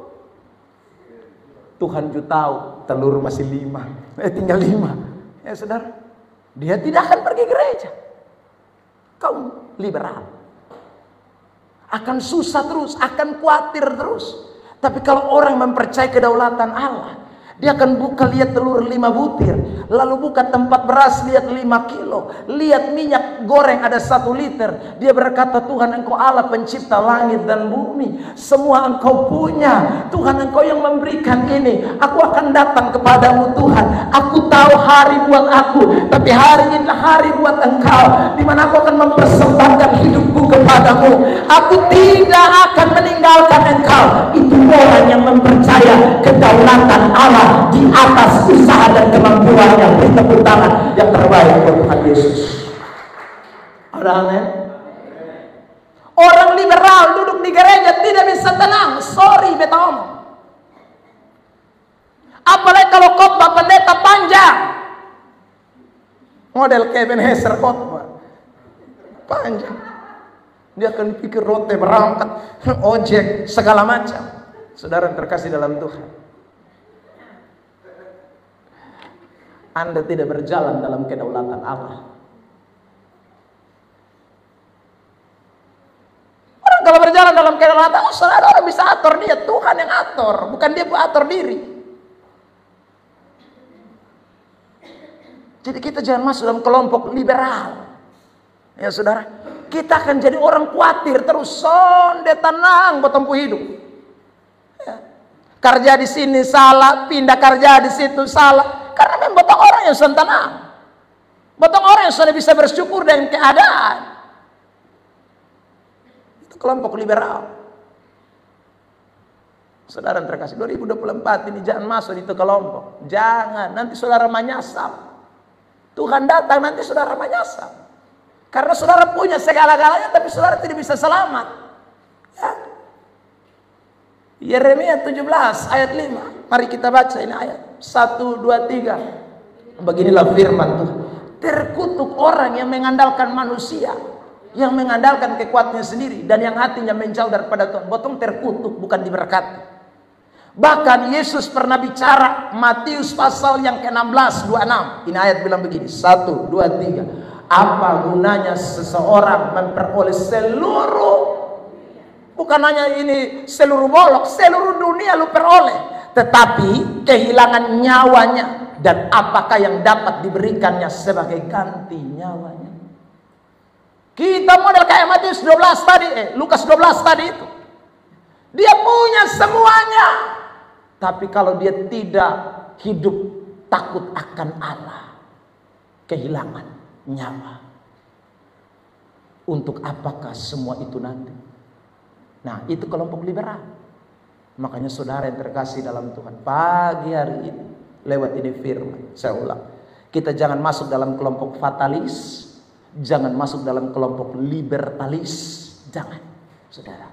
Tuhan juga tahu telur masih 5. Tinggal 5. Ya saudara, dia tidak akan pergi gereja. Kaum liberal akan susah terus, akan khawatir terus. Tapi kalau orang mempercayai kedaulatan Allah, dia akan buka, lihat telur 5 butir, lalu buka tempat beras, lihat 5 kilo, lihat minyak goreng ada 1 liter. Dia berkata, Tuhan Engkau Allah pencipta langit dan bumi, semua Engkau punya. Tuhan Engkau yang memberikan ini. Aku akan datang kepadamu Tuhan. Aku tahu hari buat aku, tapi hari ini hari buat Engkau, di mana aku akan mempersembahkan hidupku kepadamu. Aku tidak akan meninggalkan Engkau. Itu orang yang mempercaya kedaulatan Allah di atas usaha dan kemampuannya. Beri tepuk tangan yang terbaik buat Tuhan Yesus. Amin. Orang liberal duduk di gereja tidak bisa tenang. Sorry beta omong. Apalagi kalau khotbah pendeta panjang, model Kevin Hesser khotbah panjang, dia akan pikir rote berangkat, ojek segala macam. Saudara terkasih dalam Tuhan, Anda tidak berjalan dalam kedaulatan Allah. Orang kalau berjalan dalam kedaulatan Allah, saudara, orang bisa atur dia. Tuhan yang atur, bukan dia atur diri. Jadi kita jangan masuk dalam kelompok liberal. Ya saudara, kita akan jadi orang khawatir terus. Sonde tenang buat tempuh hidup. Ya. Kerja di sini salah, pindah kerja di situ salah. Karena memang botong orang yang sudah tenang, botong orang yang sudah bisa bersyukur dengan keadaan. Itu kelompok liberal. Saudara terkasih, 2024 ini jangan masuk di itu kelompok. Jangan, nanti saudara menyasar. Tuhan datang nanti saudara menyasar. Karena saudara punya segala-galanya, tapi saudara tidak bisa selamat. Ya. Yeremia 17 ayat 5. Mari kita baca ini ayat 1, 2, 3. Beginilah firman Tuhan. Terkutuk orang yang mengandalkan manusia, yang mengandalkan kekuatannya sendiri, dan yang hatinya menjauh daripada Tuhan. Botong terkutuk, bukan diberkati. Bahkan Yesus pernah bicara, Matius pasal yang ke-16, 26. Ini ayat bilang begini, 1, 2, 3. Apa gunanya seseorang memperoleh seluruh, bukan hanya ini seluruh bolok, seluruh dunia lu peroleh, tetapi kehilangan nyawanya, dan apakah yang dapat diberikannya sebagai ganti nyawanya? Kita model kayak Matius 12 tadi, Lukas 12 tadi itu. Dia punya semuanya, Tapi kalau dia tidak hidup takut akan Allah, kehilangan nyawa. Untuk apakah semua itu nanti? Nah, itu kelompok liberal. Makanya saudara yang terkasih dalam Tuhan, pagi hari ini lewat ini firman, saya ulang, kita jangan masuk dalam kelompok fatalis, jangan masuk dalam kelompok libertalis, jangan, saudara.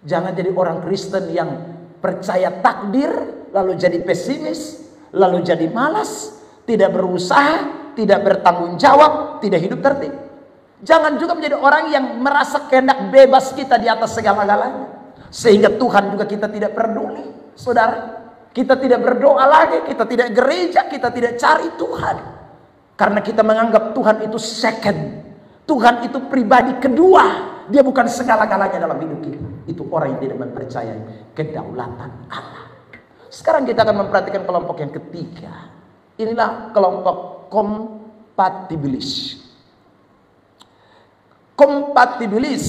Jangan jadi orang Kristen yang percaya takdir, lalu jadi pesimis, lalu jadi malas, tidak berusaha, tidak bertanggung jawab, tidak hidup tertib. Jangan juga menjadi orang yang merasa kehendak bebas kita di atas segala-galanya, sehingga Tuhan juga kita tidak peduli, saudara. Kita tidak berdoa lagi, kita tidak gereja, kita tidak cari Tuhan, karena kita menganggap Tuhan itu second, Tuhan itu pribadi kedua, dia bukan segala-galanya dalam hidup kita. Itu orang yang tidak mempercayai kedaulatan Allah. Sekarang kita akan memperhatikan kelompok yang ketiga. Inilah kelompok kompatibilis. Kompatibilis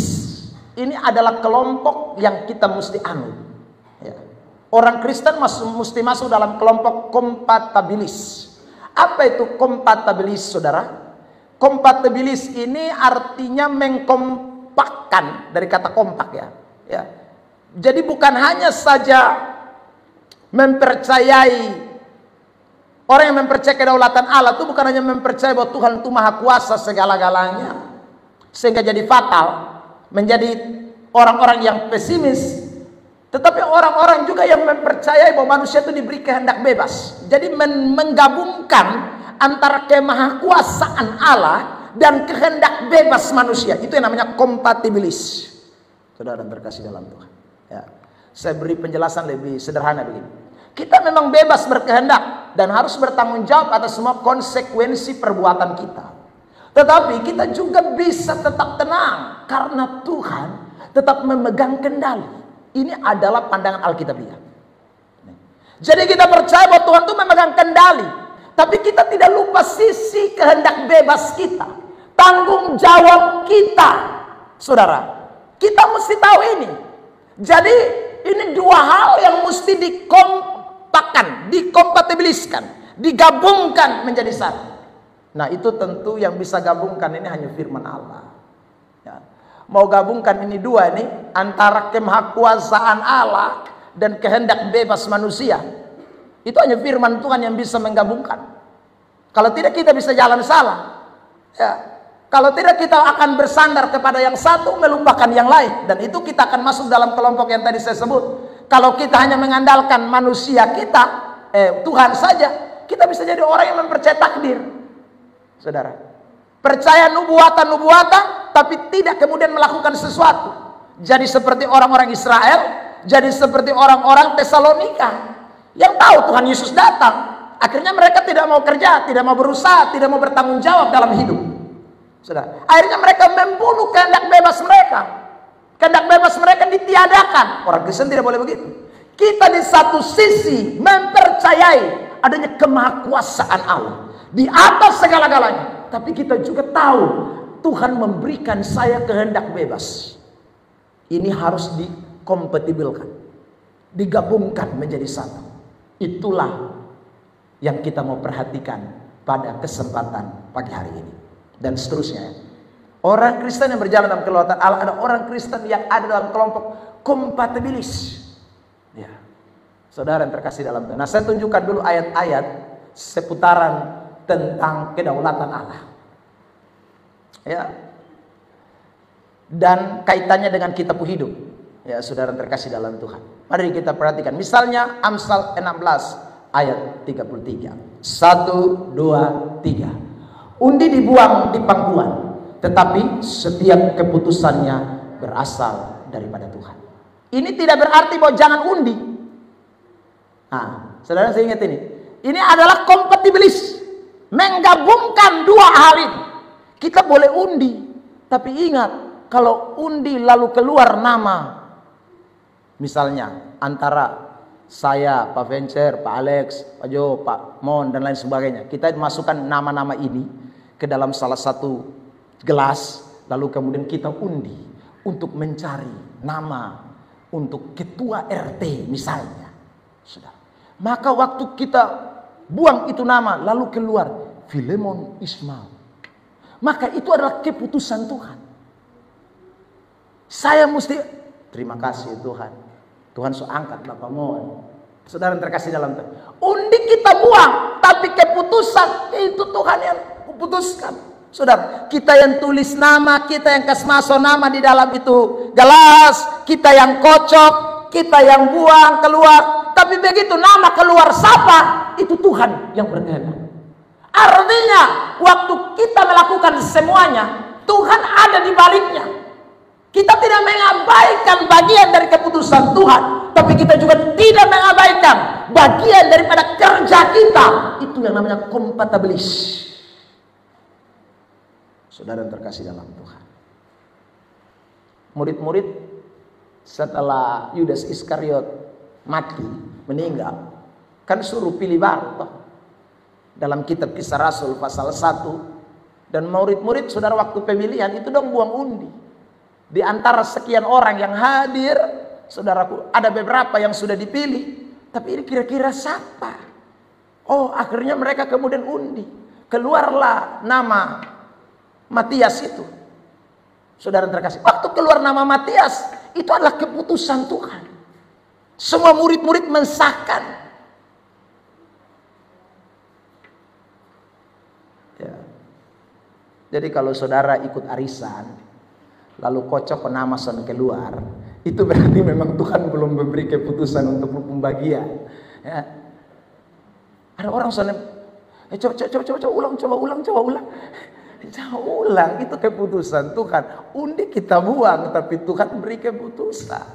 ini adalah kelompok yang kita mesti anut. Ya. Orang Kristen mesti masuk dalam kelompok kompatibilis. Apa itu kompatibilis, saudara? Kompatibilis ini artinya mengkompakkan, dari kata kompak ya. Ya. Jadi bukan hanya saja mempercayai, orang yang mempercayai kedaulatan Allah itu bukan hanya mempercayai bahwa Tuhan itu maha kuasa segala-galanya, sehingga jadi fatal, menjadi orang-orang yang pesimis. Tetapi orang-orang juga yang mempercayai bahwa manusia itu diberi kehendak bebas. Jadi menggabungkan antara kemahakuasaan Allah dan kehendak bebas manusia. Itu yang namanya kompatibilis. Saudara terkasih dalam Tuhan. Ya. Saya beri penjelasan lebih sederhana begini. Kita memang bebas berkehendak dan harus bertanggung jawab atas semua konsekuensi perbuatan kita. Tetapi kita juga bisa tetap tenang karena Tuhan tetap memegang kendali. Ini adalah pandangan Alkitabiah. Jadi kita percaya bahwa Tuhan itu memegang kendali, tapi kita tidak lupa sisi kehendak bebas kita, tanggung jawab kita, saudara. Kita mesti tahu ini. Jadi ini dua hal yang mesti dikompakkan, dikompatibiliskan, digabungkan menjadi satu. Nah, itu tentu yang bisa gabungkan ini hanya firman Allah. Ya. Mau gabungkan ini dua nih, antara kemahakuasaan Allah dan kehendak bebas manusia, itu hanya firman Tuhan yang bisa menggabungkan. Kalau tidak kita bisa jalan salah. Ya. Kalau tidak kita akan bersandar kepada yang satu, melupakan yang lain. Dan itu kita akan masuk dalam kelompok yang tadi saya sebut. Kalau kita hanya mengandalkan manusia kita, Tuhan saja, kita bisa jadi orang yang mempercayai takdir. Saudara, percaya nubuatan, tapi tidak kemudian melakukan sesuatu. Jadi seperti orang-orang Israel, jadi seperti orang-orang Tesalonika yang tahu Tuhan Yesus datang. Akhirnya mereka tidak mau kerja, tidak mau berusaha, tidak mau bertanggung jawab dalam hidup. Saudara, akhirnya mereka membunuh kehendak bebas mereka. Kehendak bebas mereka ditiadakan. Orang Kristen tidak boleh begitu. Kita di satu sisi mempercayai adanya kemahakuasaan Allah di atas segala-galanya, tapi kita juga tahu Tuhan memberikan saya kehendak bebas. Ini harus dikompatibelkan, digabungkan menjadi satu. Itulah yang kita mau perhatikan pada kesempatan pagi hari ini. Dan seterusnya. Orang Kristen yang berjalan dalam kedaulatan Allah, ada orang Kristen yang ada dalam kelompok kompatibilis. Ya. Saudara yang terkasih dalam Tuhan. Nah, saya tunjukkan dulu ayat-ayat seputaran tentang kedaulatan Allah. Ya. Dan kaitannya dengan kitab hidup. Ya, saudara yang terkasih dalam Tuhan. Mari kita perhatikan. Misalnya Amsal 16 ayat 33. 1, 2, 3. Undi dibuang di pangkuan, tetapi setiap keputusannya berasal daripada Tuhan. Ini tidak berarti bahwa jangan undi. Nah, saudara saya ingat ini. Ini adalah kompatibilis, menggabungkan dua hal ini. Kita boleh undi, tapi ingat, kalau undi lalu keluar nama, misalnya antara saya, Pak Vencer, Pak Alex, Pak Jo, Pak Mon, dan lain sebagainya, kita masukkan nama-nama ini ke dalam salah satu gelas, lalu kemudian kita undi untuk mencari nama untuk ketua RT misalnya. Saudara. Maka waktu kita buang itu nama, lalu keluar Filemon Ismail, maka itu adalah keputusan Tuhan. Saya mesti terima kasih Tuhan. Tuhan so angkat Bapak mohon. Saudara yang terkasih dalam Tuhan. Undi kita buang, tapi keputusan itu Tuhan yang putuskan. Saudara, kita yang tulis nama, kita yang kasih masuk nama di dalam itu gelas, kita yang kocok, kita yang buang keluar. Tapi begitu nama keluar siapa, itu Tuhan yang berkehendak. Artinya, waktu kita melakukan semuanya, Tuhan ada di baliknya. Kita tidak mengabaikan bagian dari keputusan Tuhan, tapi kita juga tidak mengabaikan bagian daripada kerja kita. Itu yang namanya kompatibilis. Saudara yang terkasih dalam Tuhan. Murid-murid setelah Yudas Iskariot mati, meninggal, kan suruh pilih baru toh. Dalam kitab Kisah Rasul pasal 1. Dan murid-murid saudara waktu pemilihan itu dong buang undi. Di antara sekian orang yang hadir, saudaraku, ada beberapa yang sudah dipilih. Tapi ini kira-kira siapa? Oh, akhirnya mereka kemudian undi. Keluarlah nama Matias itu. Saudara terkasih, waktu keluar nama Matias, itu adalah keputusan Tuhan. Semua murid-murid mensahkan. Ya. Jadi kalau saudara ikut arisan, lalu kocok nama son keluar, itu berarti memang Tuhan belum memberi keputusan untuk pembagian. Ya. Ada orang son, coba ulang. Jangan ulang, itu keputusan Tuhan. Undi kita buang, tapi Tuhan beri keputusan.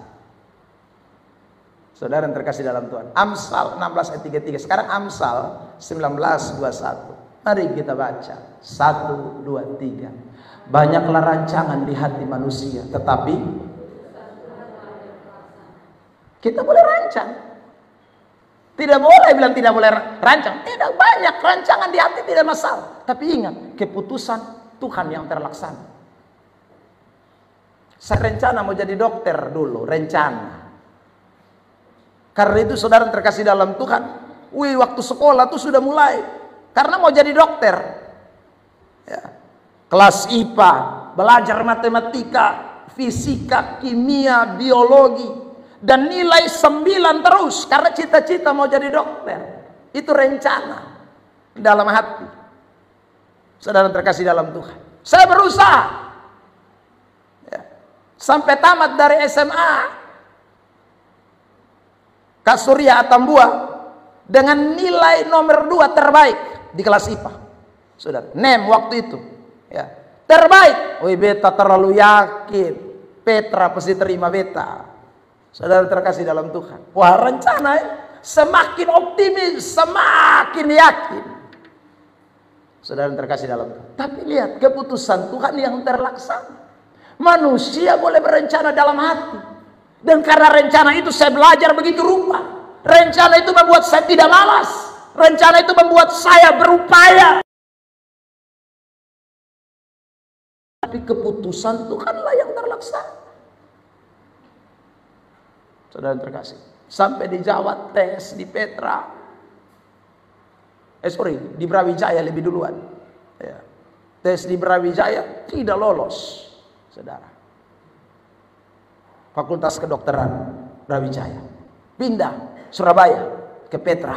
Saudara yang terkasih dalam Tuhan, Amsal 16 ayat 33. Sekarang Amsal 19:21. Mari kita baca 1, 2, 3. Banyaklah rancangan di hati manusia, tetapi kita boleh rancang. Tidak boleh bilang tidak boleh rancang. Tidak, banyak rancangan di hati, tidak masalah. Tapi ingat, keputusan Tuhan yang terlaksana. Saya rencana mau jadi dokter dulu, rencana. Karena itu saudara terkasih dalam Tuhan, waktu sekolah tuh sudah mulai. Karena mau jadi dokter. Ya. Kelas IPA, belajar matematika, fisika, kimia, biologi, dan nilai 9 terus karena cita-cita mau jadi dokter. Itu rencana dalam hati. Saudara terkasih dalam Tuhan, saya berusaha ya, sampai tamat dari SMA Kasuria Atambua dengan nilai nomor 2 terbaik di kelas IPA. Saudara, NEM waktu itu ya, terbaik. Beta terlalu yakin Petra pasti terima beta. Saudara terkasih dalam Tuhan, wah rencana ya, semakin optimis, semakin yakin. Saudara terkasih dalam Tuhan, tapi lihat keputusan Tuhan yang terlaksana. Manusia boleh berencana dalam hati, dan karena rencana itu saya belajar begitu rupa. Rencana itu membuat saya tidak malas. Rencana itu membuat saya berupaya. Tapi keputusan Tuhanlah yang terlaksana. Saudara terkasih, sampai di Jawa tes di Petra, di Brawijaya lebih duluan. Ya. Tes di Brawijaya tidak lolos, saudara. Fakultas Kedokteran Brawijaya, pindah Surabaya ke Petra.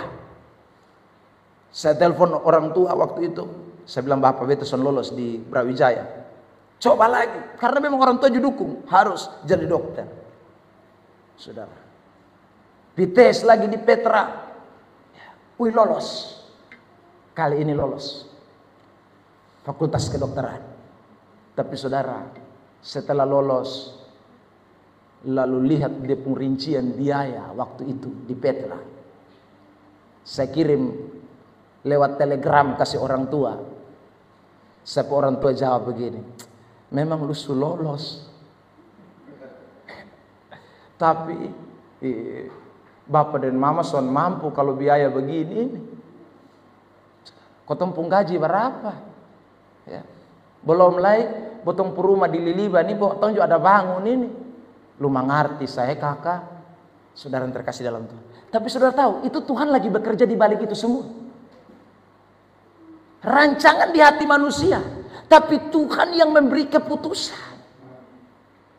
Saya telepon orang tua waktu itu, saya bilang Bapak beta son lolos di Brawijaya, coba lagi, karena memang orang tua juga dukung harus jadi dokter. Saudara, dites lagi di Petra, lolos. Kali ini lolos Fakultas Kedokteran. Tapi saudara, setelah lolos, lalu lihat dia rincian biaya waktu itu di Petra. Saya kirim lewat telegram kasih orang tua. Siapa orang tua jawab begini, memang lu lolos, tapi bapak dan mama son mampu kalau biaya begini ini. Kau tempung gaji berapa? Ya. Belum lagi potong rumah di Liliba nih, potong juga ada bangun ini. Lu mengerti saya kakak? Saudara yang terkasih dalam Tuhan. Tapi saudara tahu, itu Tuhan lagi bekerja di balik itu semua. Rancangan di hati manusia, tapi Tuhan yang memberi keputusan.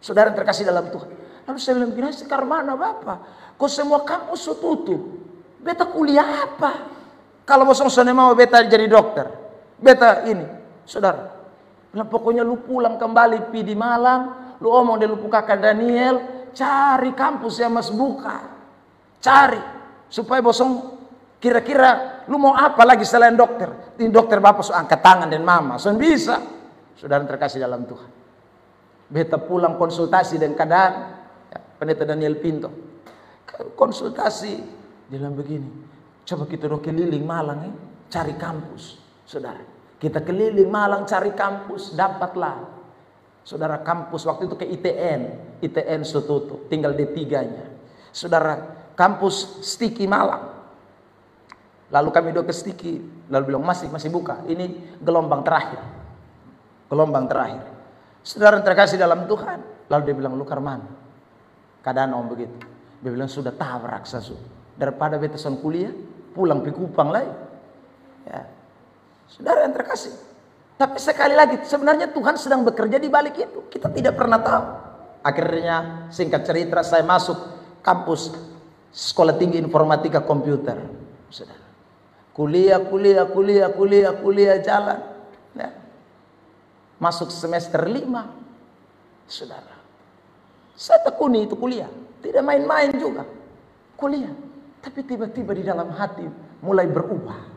Saudara yang terkasih dalam Tuhan. Lalu saya bilang, gini, sekarang mana Bapak? Kok semua kampus tutup? Beta kuliah apa? Kalau bosong sana mau beta jadi dokter. Beta ini, saudara. Nah, pokoknya lu pulang kembali pi di Malang, lu omong deh lu kakak Daniel, cari kampus yang mas buka. Cari supaya bosong kira-kira lu mau apa lagi selain dokter. Ini dokter Bapak so angkat tangan dan mama, so bisa. Saudara terkasih dalam Tuhan. Beta pulang konsultasi dengan keadaan ya, Pendeta Daniel Pinto. Konsultasi dia bilang begini, coba kita dong keliling Malang cari kampus. Saudara, kita keliling Malang cari kampus, dapatlah. Saudara, kampus waktu itu ke ITN tutup, tinggal D3-nya. Saudara, kampus Stiki Malang. Lalu kami ke Stiki, lalu bilang masih buka. Ini gelombang terakhir. Gelombang terakhir. Saudara terkasih dalam Tuhan. Lalu dia bilang, lu karman. Keadaan om begitu. Dia bilang, sudah tabrak sasu. Daripada beta son kuliah, pulang pi Kupang lagi. Ya. Saudara yang terkasih. Tapi sekali lagi, sebenarnya Tuhan sedang bekerja di balik itu. Kita tidak pernah tahu. Akhirnya, singkat cerita, saya masuk kampus Sekolah Tinggi Informatika Komputer. Saudara. Kuliah jalan. Ya. Masuk semester 5. Saudara. Saya tekuni itu kuliah. Tidak main-main juga. Kuliah. Tapi tiba-tiba di dalam hati mulai berubah.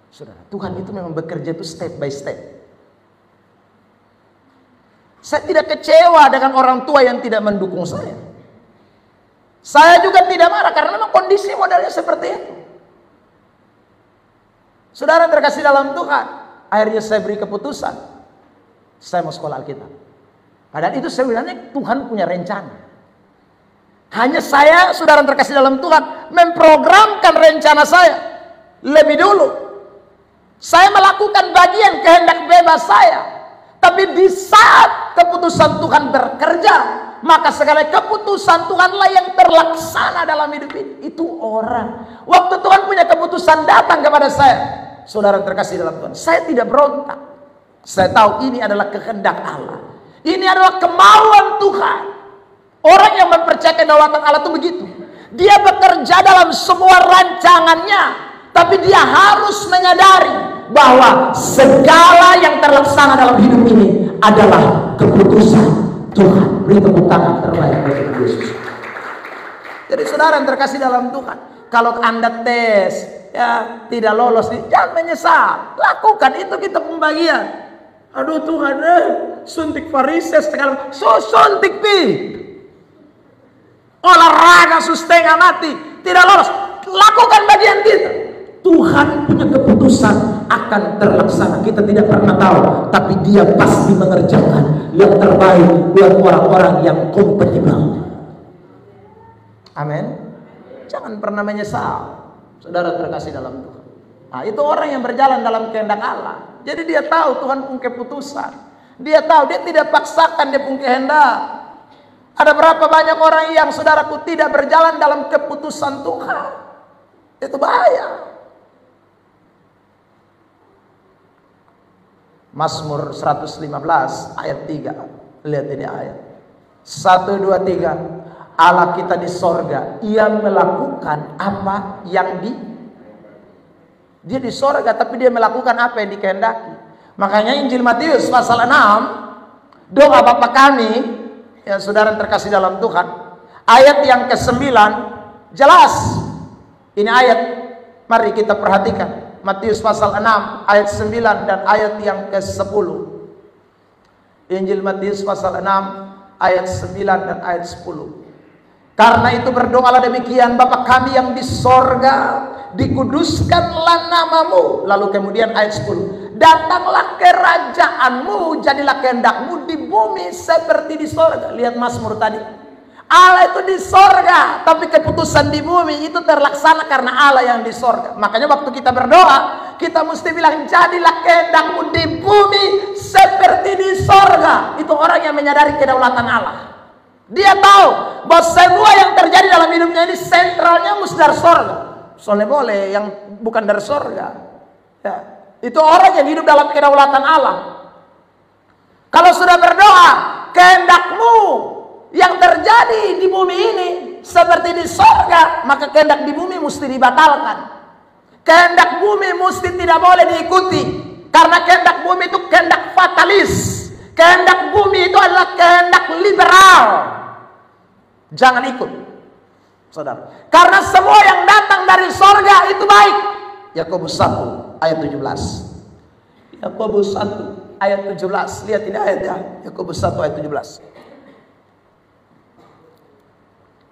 Saudara, Tuhan itu memang bekerja itu step by step. Saya tidak kecewa dengan orang tua yang tidak mendukung saya. Saya juga tidak marah karena memang kondisi modalnya seperti itu. Saudara terkasih dalam Tuhan, akhirnya saya beri keputusan. Saya mau sekolah Alkitab. Padahal itu sebenarnya Tuhan punya rencana. Hanya saya, saudara terkasih dalam Tuhan, memprogramkan rencana saya lebih dulu. Saya melakukan bagian kehendak bebas saya. Tapi di saat keputusan Tuhan bekerja, maka segala keputusan Tuhanlah yang terlaksana dalam hidup ini. Itu orang. Waktu Tuhan punya keputusan datang kepada saya, saudara terkasih dalam Tuhan, saya tidak berontak. Saya tahu ini adalah kehendak Allah. Ini adalah kemauan Tuhan. Orang yang mempercayai kedaulatan Allah itu begitu. Dia bekerja dalam semua rancangannya, tapi dia harus menyadari bahwa segala yang terlaksana dalam hidup ini adalah keputusan Tuhan. Beri tepuk tangan terbaik bagi Yesus. Jadi saudara yang terkasih dalam Tuhan, kalau Anda tes ya tidak lolos, jangan menyesal. Lakukan itu, kita pembagian. Aduh Tuhan, suntik varises segala, suntik pi. Olahraga setengah mati, tidak lolos. Lakukan bagian kita. Tuhan punya keputusan akan terlaksana. Kita tidak pernah tahu, tapi Dia pasti mengerjakan yang terbaik buat orang-orang yang kompatibel. Amin. Jangan pernah menyesal, saudara terkasih dalam Tuhan. Nah, itu orang yang berjalan dalam kehendak Allah. Jadi dia tahu Tuhan punya keputusan. Dia tahu, dia tidak paksakan dia punya kehendak. Ada berapa banyak orang yang saudaraku tidak berjalan dalam keputusan Tuhan. Itu bahaya. Mazmur 115 ayat 3. Lihat ini ayat. 1, 2, 3. Allah kita di sorga, Ia melakukan apa yang Dia di sorga, tapi Dia melakukan apa yang dikehendaki. Makanya Injil Matius pasal 6, doa Bapa kami, ya saudara terkasih dalam Tuhan, ayat yang ke-9 jelas. Ini ayat, mari kita perhatikan. Matius pasal 6 ayat 9 dan ayat yang ke-10. Injil Matius pasal 6 ayat 9 dan ayat 10. Karena itu berdoalah demikian, Bapa kami yang di sorga, dikuduskanlah namamu. Lalu kemudian ayat 10, datanglah kerajaanmu, jadilah kehendakmu di bumi seperti di sorga. Lihat Mazmur tadi, Allah itu di sorga, tapi keputusan di bumi itu terlaksana karena Allah yang di sorga. Makanya waktu kita berdoa, kita mesti bilang jadilah kehendakmu di bumi seperti di sorga. Itu orang yang menyadari kedaulatan Allah. Dia tahu bahwa semua yang terjadi dalam hidupnya ini sentralnya mesti dari sorga. Soalnya boleh yang bukan dari sorga. Ya. Itu orang yang hidup dalam kedaulatan Allah. Kalau sudah berdoa, kehendakmu yang terjadi di bumi ini seperti di sorga, maka kehendak di bumi mesti dibatalkan. Kehendak bumi mesti tidak boleh diikuti, karena kehendak bumi itu kehendak fatalis. Kehendak bumi itu adalah kehendak liberal. Jangan ikut, saudara. Karena semua yang datang dari sorga itu baik. Yakobus 1 ayat 17. Yakobus 1 ayat 17. Lihat ini ayatnya. Yakobus 1 ayat 17.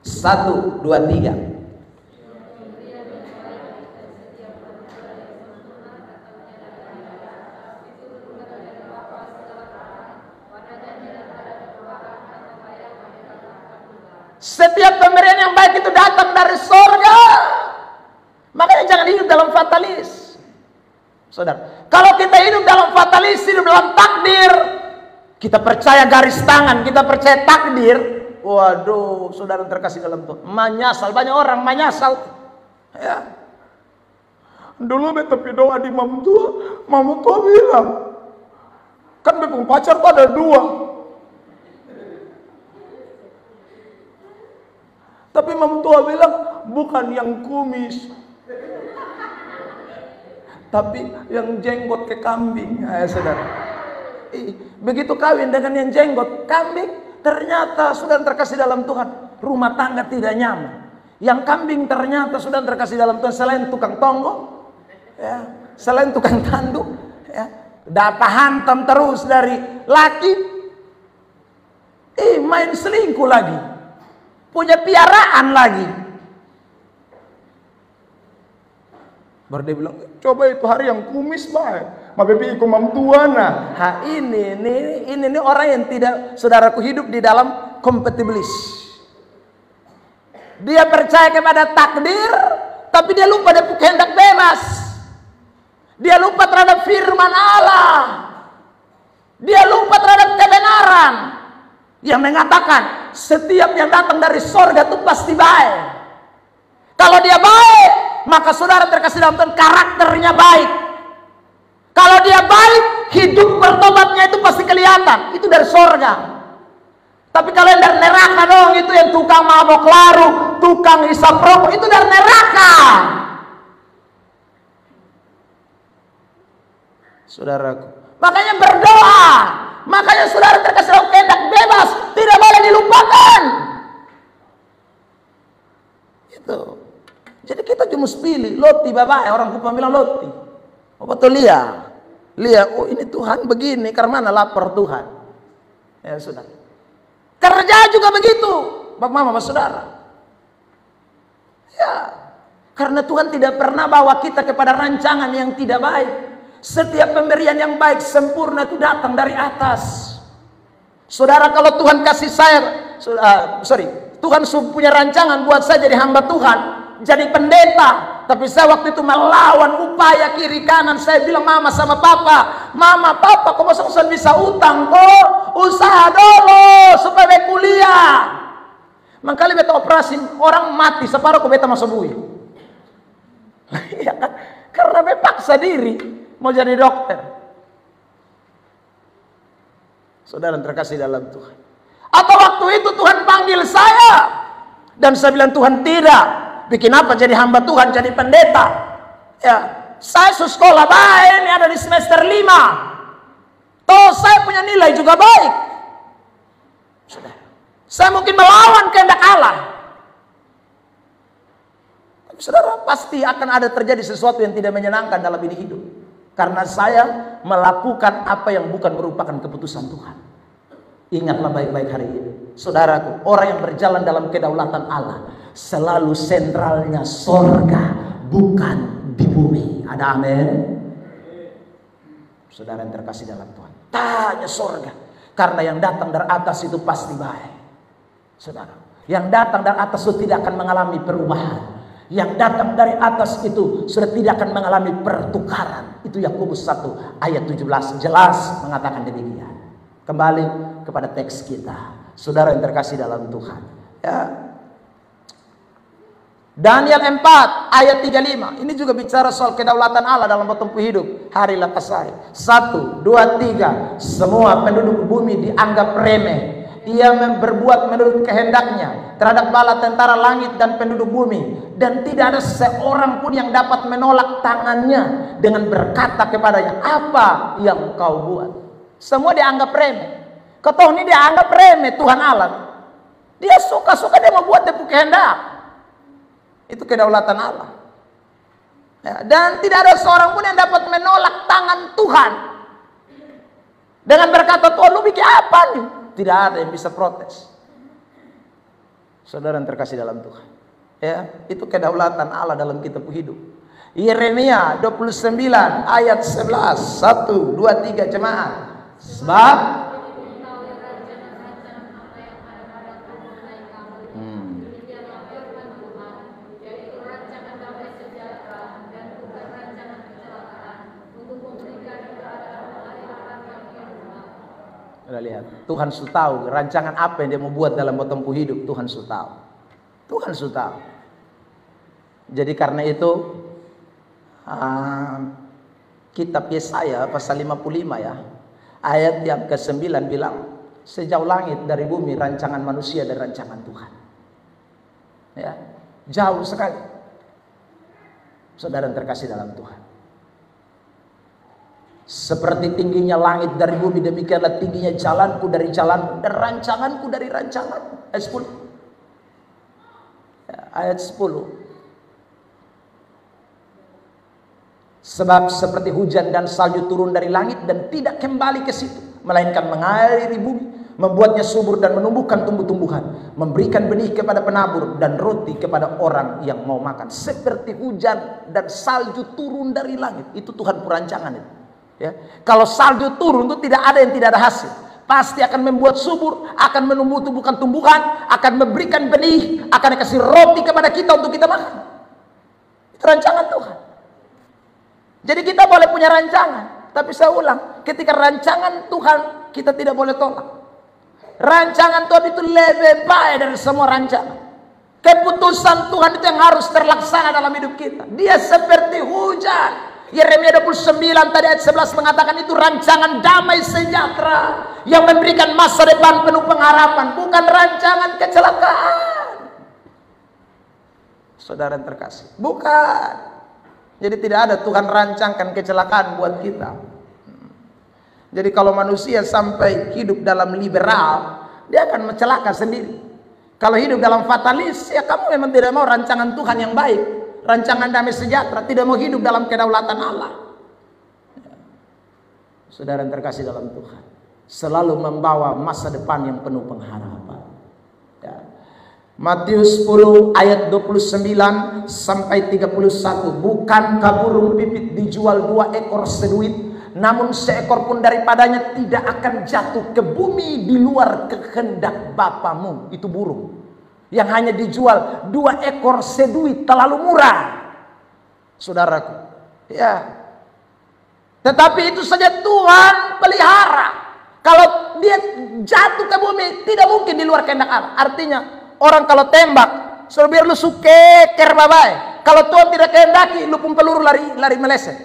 1, 2, 3. Setiap pemberian yang baik itu datang dari sorga. Makanya jangan hidup dalam fatalis, saudara. Kalau kita hidup dalam fatalis, hidup dalam takdir, kita percaya garis tangan, kita percaya takdir. Waduh, saudara terkasih dalam Tuhan, menyasal, banyak orang menyasal. Ya. Dulu tapi doa di Mama Tua bilang, kan bepung pacar tuh ada 2. Tapi Mama Tua bilang, bukan yang kumis, tapi yang jenggot ke kambing. Saudara, begitu kawin dengan yang jenggot kambing, ternyata sudah terkasih dalam Tuhan, rumah tangga tidak nyaman. Yang kambing ternyata sudah terkasih dalam Tuhan, selain tukang tonggo, ya, selain tukang tanduk, ya, dapat hantam terus dari laki, main selingkuh lagi, punya piaraan lagi. Baru dia bilang, coba itu hari yang kumis baik, mabebi iku mamtuana. Ini orang yang tidak, saudaraku, hidup di dalam kompatibilis. Dia percaya kepada takdir, tapi dia lupa dia kehendak bebas. Dia lupa terhadap firman Allah. Dia lupa terhadap kebenaran yang mengatakan setiap yang datang dari sorga itu pasti baik. Kalau dia baik, maka saudara terkasih dalam Tuhan, karakternya baik. Kalau dia baik, hidup bertobatnya itu pasti kelihatan. Itu dari sorga. Tapi kalau yang dari neraka dong, itu yang tukang mabok laru, tukang hisap rokok, itu dari neraka. Saudaraku, makanya berdoa. Makanya saudara terkasih dalam kehendak bebas, tidak boleh dilupakan. Itu. Jadi kita cuma pilih Loti bapak, orang Kupang bilang Loti. Oh betul Lia, oh ini Tuhan begini, karena mana lapar Tuhan. Ya sudah. Kerja juga begitu, bapak mama saudara. Ya, karena Tuhan tidak pernah bawa kita kepada rancangan yang tidak baik. Setiap pemberian yang baik sempurna itu datang dari atas. Saudara, kalau Tuhan kasih saya, Tuhan punya rancangan buat saya jadi hamba Tuhan, jadi pendeta. Tapi saya waktu itu melawan upaya kiri kanan. Saya bilang mama sama papa, mama papa kok masa bisa utang kok, usaha dulu supaya kuliah. Mangkali beta operasi orang mati separuh kok beta masuk bui. Iya kan? Karena beta paksa diri mau jadi dokter. Saudara terkasih dalam Tuhan. Atau waktu itu Tuhan panggil saya dan saya bilang Tuhan tidak. Bikin apa jadi hamba Tuhan, jadi pendeta? Ya, saya sekolah baik, ini ada di semester 5. Toh saya punya nilai juga baik. Sudah. Saya mungkin melawan kehendak Allah. Tapi saudara, pasti akan ada terjadi sesuatu yang tidak menyenangkan dalam ini hidup. Karena saya melakukan apa yang bukan merupakan keputusan Tuhan. Ingatlah baik-baik hari ini. Saudaraku, orang yang berjalan dalam kedaulatan Allah selalu sentralnya sorga, bukan di bumi. Ada amin? Saudara yang terkasih dalam Tuhan, tanya sorga. Karena yang datang dari atas itu pasti baik. Saudara, yang datang dari atas itu tidak akan mengalami perubahan. Yang datang dari atas itu sudah tidak akan mengalami pertukaran. Itu Yakobus 1 ayat 17 jelas mengatakan demikian. Kembali kepada teks kita. Saudara yang terkasih dalam Tuhan. Ya. Daniel 4 ayat 35. Ini juga bicara soal kedaulatan Allah dalam tempuh hidup. Hari lepas hari. 1, 2, 3. Semua penduduk bumi dianggap remeh. Ia berbuat menurut kehendaknya terhadap bala tentara langit dan penduduk bumi. Dan tidak ada seorang pun yang dapat menolak tangannya dengan berkata kepadanya, apa yang kau buat? Semua dianggap remeh. Kau tahu ini dianggap remeh Tuhan Allah. Dia suka-suka dia mau buat dia kehendak. Itu kedaulatan Allah. Ya, dan tidak ada seorang pun yang dapat menolak tangan Tuhan dengan berkata, Tuhan lu bikin apa nih? Tidak ada yang bisa protes. Saudara yang terkasih dalam Tuhan. Ya, itu kedaulatan Allah dalam kitab hidup. Yeremia 29 ayat 11. 1, 2, 3 jemaat. Sebab lihat, Tuhan sudah tahu rancangan apa yang dia mau buat dalam tempuh hidup. Tuhan sudah tahu. Tuhan sudah tahu. Jadi karena itu kitab Yesaya pasal 55 ya, ayat yang ke-9 bilang, sejauh langit dari bumi rancangan manusia dan rancangan Tuhan. Ya, jauh sekali. Saudara yang terkasih dalam Tuhan. Seperti tingginya langit dari bumi, demikianlah tingginya jalanku dari jalanmu dan rancanganku dari rancanganmu. Ayat 10. Ya, ayat 10. Sebab seperti hujan dan salju turun dari langit dan tidak kembali ke situ, melainkan mengairi bumi, membuatnya subur dan menumbuhkan tumbuh-tumbuhan, memberikan benih kepada penabur dan roti kepada orang yang mau makan. Seperti hujan dan salju turun dari langit. Itu Tuhan perancangan itu. Ya. Kalau salju turun itu tidak ada yang tidak ada hasil. Pasti akan membuat subur, akan menumbuh-tumbuhkan tumbuhan, akan memberikan benih, akan kasih roti kepada kita untuk kita makan. Itu rancangan Tuhan. Jadi kita boleh punya rancangan, tapi saya ulang, ketika rancangan Tuhan kita tidak boleh tolak. Rancangan Tuhan itu lebih baik dari semua rancangan. Keputusan Tuhan itu yang harus terlaksana dalam hidup kita. Dia seperti hujan. Yeremia 29 tadi ayat 11 mengatakan itu rancangan damai sejahtera yang memberikan masa depan penuh pengharapan, bukan rancangan kecelakaan. Saudara yang terkasih, bukan. Jadi tidak ada Tuhan rancangkan kecelakaan buat kita. Jadi kalau manusia sampai hidup dalam liberal, dia akan mencelaka sendiri. Kalau hidup dalam fatalis, ya kamu memang tidak mau rancangan Tuhan yang baik, rancangan damai sejahtera, tidak mau hidup dalam kedaulatan Allah. Saudara yang terkasih dalam Tuhan, selalu membawa masa depan yang penuh pengharapan. Ya. Matius 10 ayat 29 sampai 31. Bukankah burung pipit dijual 2 ekor seduit, namun seekor pun daripadanya tidak akan jatuh ke bumi di luar kehendak Bapamu. Itu burung yang hanya dijual 2 ekor seduit, terlalu murah, saudaraku. Ya. Tetapi itu saja Tuhan pelihara. Kalau dia jatuh ke bumi, tidak mungkin di luar kehendak Allah. Artinya orang kalau tembak, suruh biar lu suke kerbabai. Kalau Tuhan tidak kehendaki, lu pun peluru lari meleset.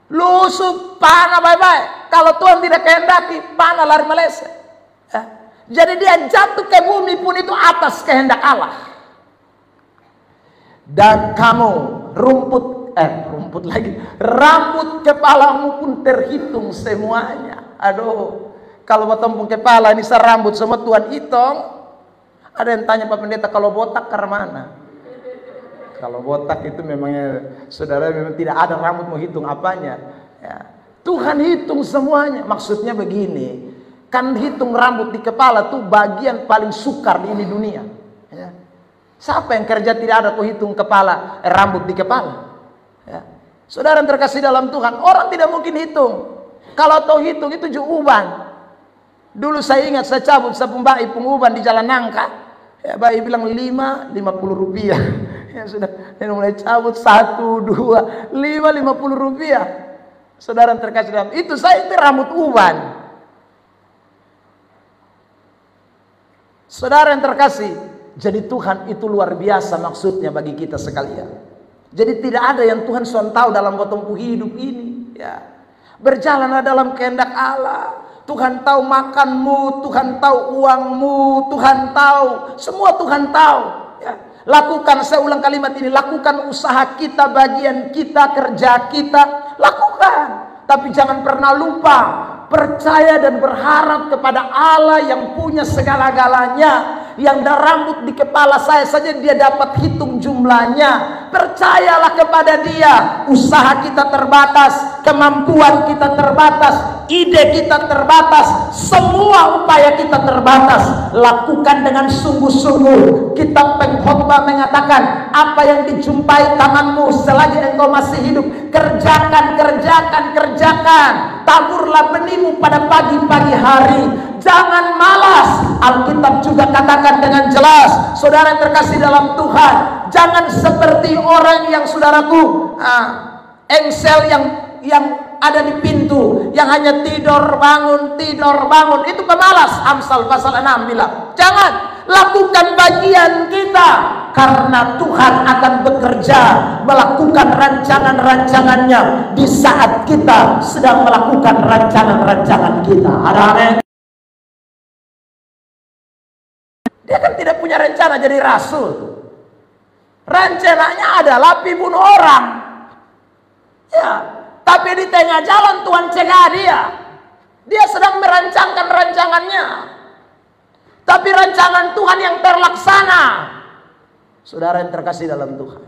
Lu panah bye-bye. Kalau Tuhan tidak kehendaki, panah lari meleset. Ya. Jadi dia jatuh ke bumi pun itu atas kehendak Allah. Dan kamu rambut kepalamu pun terhitung semuanya. Aduh, kalau potong kepala ini serambut semua Tuhan hitung. Ada yang tanya Pak Pendeta, kalau botak ke mana? Kalau botak itu memangnya saudara memang tidak ada rambut mau hitung apanya. Ya. Tuhan hitung semuanya. Maksudnya begini, kan hitung rambut di kepala tuh bagian paling sukar di ini dunia. Ya. Siapa yang kerja tidak ada kau hitung kepala, rambut di kepala? Ya. Saudara yang terkasih dalam Tuhan, orang tidak mungkin hitung. Kalau tahu hitung itu uban. Dulu saya ingat saya cabut sepumbai penguban di Jalan Nangka. Ya, bayi bilang 50 rupiah. Ya sudah, saya mulai cabut 1, 2, 50 rupiah. Saudara yang terkasih dalam itu, saya itu rambut uban. Saudara yang terkasih, jadi Tuhan itu luar biasa maksudnya bagi kita sekalian. Jadi tidak ada yang Tuhan sudah tahu dalam potongku hidup ini. Ya. Berjalanlah dalam kehendak Allah. Tuhan tahu makanmu, Tuhan tahu uangmu, Tuhan tahu. Semua Tuhan tahu. Ya. Lakukan, saya ulang kalimat ini, lakukan usaha kita, bagian kita, kerja kita. Lakukan. Tapi jangan pernah lupa. Percaya dan berharap kepada Allah yang punya segala-galanya. Yang ada rambut di kepala saya saja dia dapat hitung jumlahnya. Percayalah kepada dia. Usaha kita terbatas, kemampuan kita terbatas, ide kita terbatas, semua upaya kita terbatas. Lakukan dengan sungguh-sungguh. Kitab Pengkhotbah mengatakan, apa yang dijumpai tanganmu selagi engkau masih hidup, kerjakan, kerjakan, kerjakan. Taburlah benihmu pada pagi-pagi hari. Jangan malas. Alkitab juga katakan dengan jelas, saudara yang terkasih dalam Tuhan, jangan seperti orang yang saudaraku engsel yang ada di pintu, yang hanya tidur bangun, itu pemalas. Amsal pasal 6 bilang, jangan, lakukan bagian kita, karena Tuhan akan bekerja melakukan rancangan-rancangannya di saat kita sedang melakukan rancangan-rancangan kita. Ada dia kan tidak punya rencana jadi rasul. Rencananya adalah pi bunuh orang. Ya, tapi di tengah jalan Tuhan cegah dia. Dia sedang merancangkan rancangannya. Tapi rancangan Tuhan yang terlaksana. Saudara yang terkasih dalam Tuhan.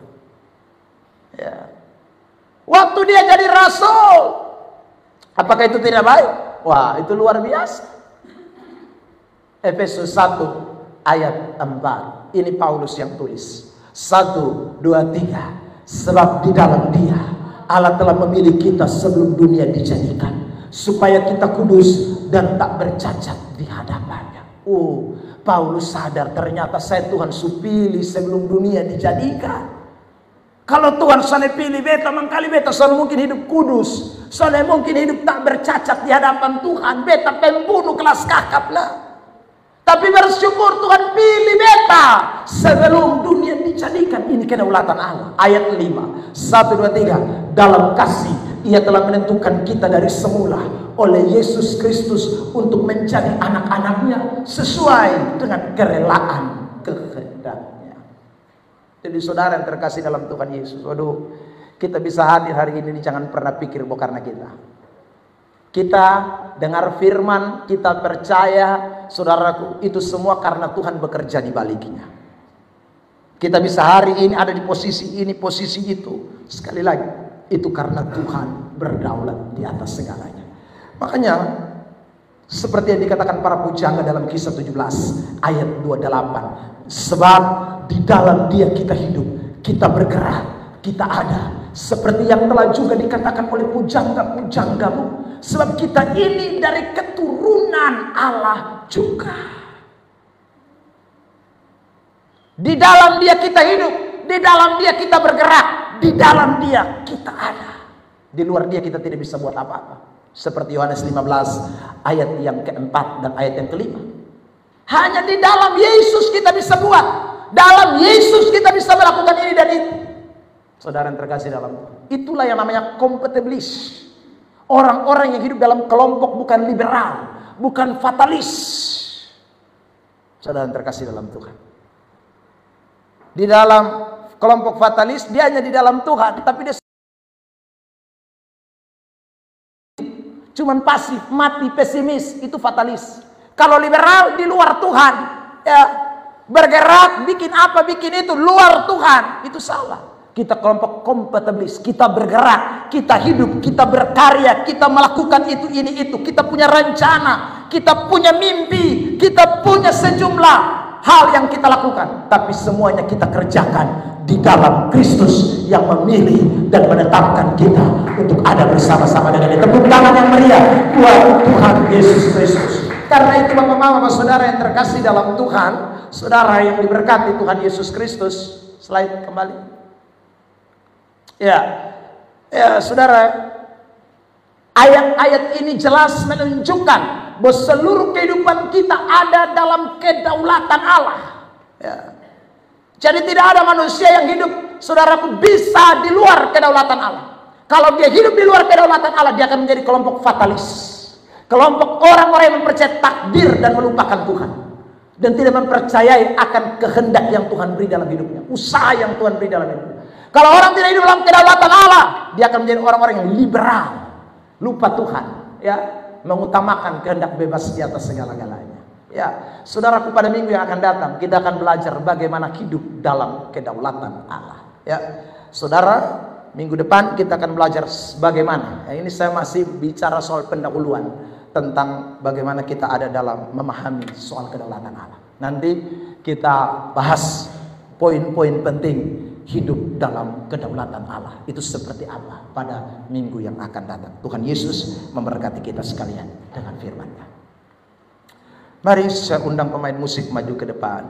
Ya. Waktu dia jadi rasul, apakah itu tidak baik? Wah, itu luar biasa. Efesus 1 ayat 4. Ini Paulus yang tulis. 1, 2, 3. Sebab di dalam Dia Allah telah memilih kita sebelum dunia dijadikan, supaya kita kudus dan tak bercacat di hadapannya. Oh, Paulus sadar ternyata saya Tuhan supilih sebelum dunia dijadikan. Kalau Tuhan soalnya pilih beta, mangkali beta soalnya mungkin hidup kudus, soalnya mungkin hidup tak bercacat di hadapan Tuhan. Beta pembunuh kelas kakap lah. Tapi bersyukur Tuhan pilih beta sebelum dunia dijadikan. Ini kedaulatan Allah. Ayat 5. 1, 2, 3. Dalam kasih Ia telah menentukan kita dari semula oleh Yesus Kristus untuk menjadi anak-anaknya sesuai dengan kerelaan kehendaknya. Jadi saudara yang terkasih dalam Tuhan Yesus, waduh, kita bisa hadir hari ini, jangan pernah pikir bahwa karena kita dengar firman, kita percaya, saudaraku, itu semua karena Tuhan bekerja di baliknya. Kita bisa hari ini ada di posisi ini, posisi itu. Sekali lagi, itu karena Tuhan berdaulat di atas segalanya. Makanya, seperti yang dikatakan para pujangga dalam Kisah 17 ayat 28. Sebab di dalam Dia kita hidup, kita bergerak, kita ada. Seperti yang telah juga dikatakan oleh pujangga-pujanggamu. Sebab kita ini dari keturunan Allah juga. Di dalam Dia kita hidup, di dalam Dia kita bergerak, di dalam Dia kita ada. Di luar Dia kita tidak bisa buat apa-apa. Seperti Yohanes 15 ayat yang keempat dan ayat yang kelima. Hanya di dalam Yesus kita bisa buat. Dalam Yesus kita bisa melakukan ini dan itu. Saudara yang terkasih dalam Tuhan, itulah yang namanya kompatibilis. Orang-orang yang hidup dalam kelompok bukan liberal, bukan fatalis. Saudara yang terkasih dalam Tuhan, di dalam kelompok fatalis dia hanya di dalam Tuhan, tapi dia cuman pasif, mati, pesimis, itu fatalis. Kalau liberal di luar Tuhan, ya, bergerak, bikin apa, bikin itu, luar Tuhan, itu salah. Kita kelompok kompatibilis, kita bergerak, kita hidup, kita berkarya, kita melakukan itu, ini, itu. Kita punya rencana, kita punya mimpi, kita punya sejumlah hal yang kita lakukan. Tapi semuanya kita kerjakan di dalam Kristus yang memilih dan menetapkan kita untuk ada bersama-sama dengan Dia. Tepuk tangan yang meriah buat Tuhan Yesus Kristus. Karena itu Bapak Mama saudara yang terkasih dalam Tuhan, saudara yang diberkati Tuhan Yesus Kristus. Slide kembali. Ya, saudara, ayat-ayat ini jelas menunjukkan bahwa seluruh kehidupan kita ada dalam kedaulatan Allah. Ya. Jadi tidak ada manusia yang hidup, saudaraku, bisa di luar kedaulatan Allah. Kalau dia hidup di luar kedaulatan Allah, dia akan menjadi kelompok fatalis. Kelompok orang-orang yang mempercayai takdir dan melupakan Tuhan. Dan tidak mempercayai akan kehendak yang Tuhan beri dalam hidupnya. Usaha yang Tuhan beri dalam hidupnya. Kalau orang tidak hidup dalam kedaulatan Allah, dia akan menjadi orang-orang yang liberal. Lupa Tuhan. Ya, mengutamakan kehendak bebas di atas segala-galanya. Ya, saudaraku, pada minggu yang akan datang kita akan belajar bagaimana hidup dalam kedaulatan Allah. Ya, saudara, minggu depan kita akan belajar bagaimana. Ya, ini saya masih bicara soal pendahuluan tentang bagaimana kita ada dalam memahami soal kedaulatan Allah. Nanti kita bahas poin-poin penting hidup dalam kedaulatan Allah. Itu seperti apa pada minggu yang akan datang. Tuhan Yesus memberkati kita sekalian dengan firman-Nya. Mari saya undang pemain musik maju ke depan.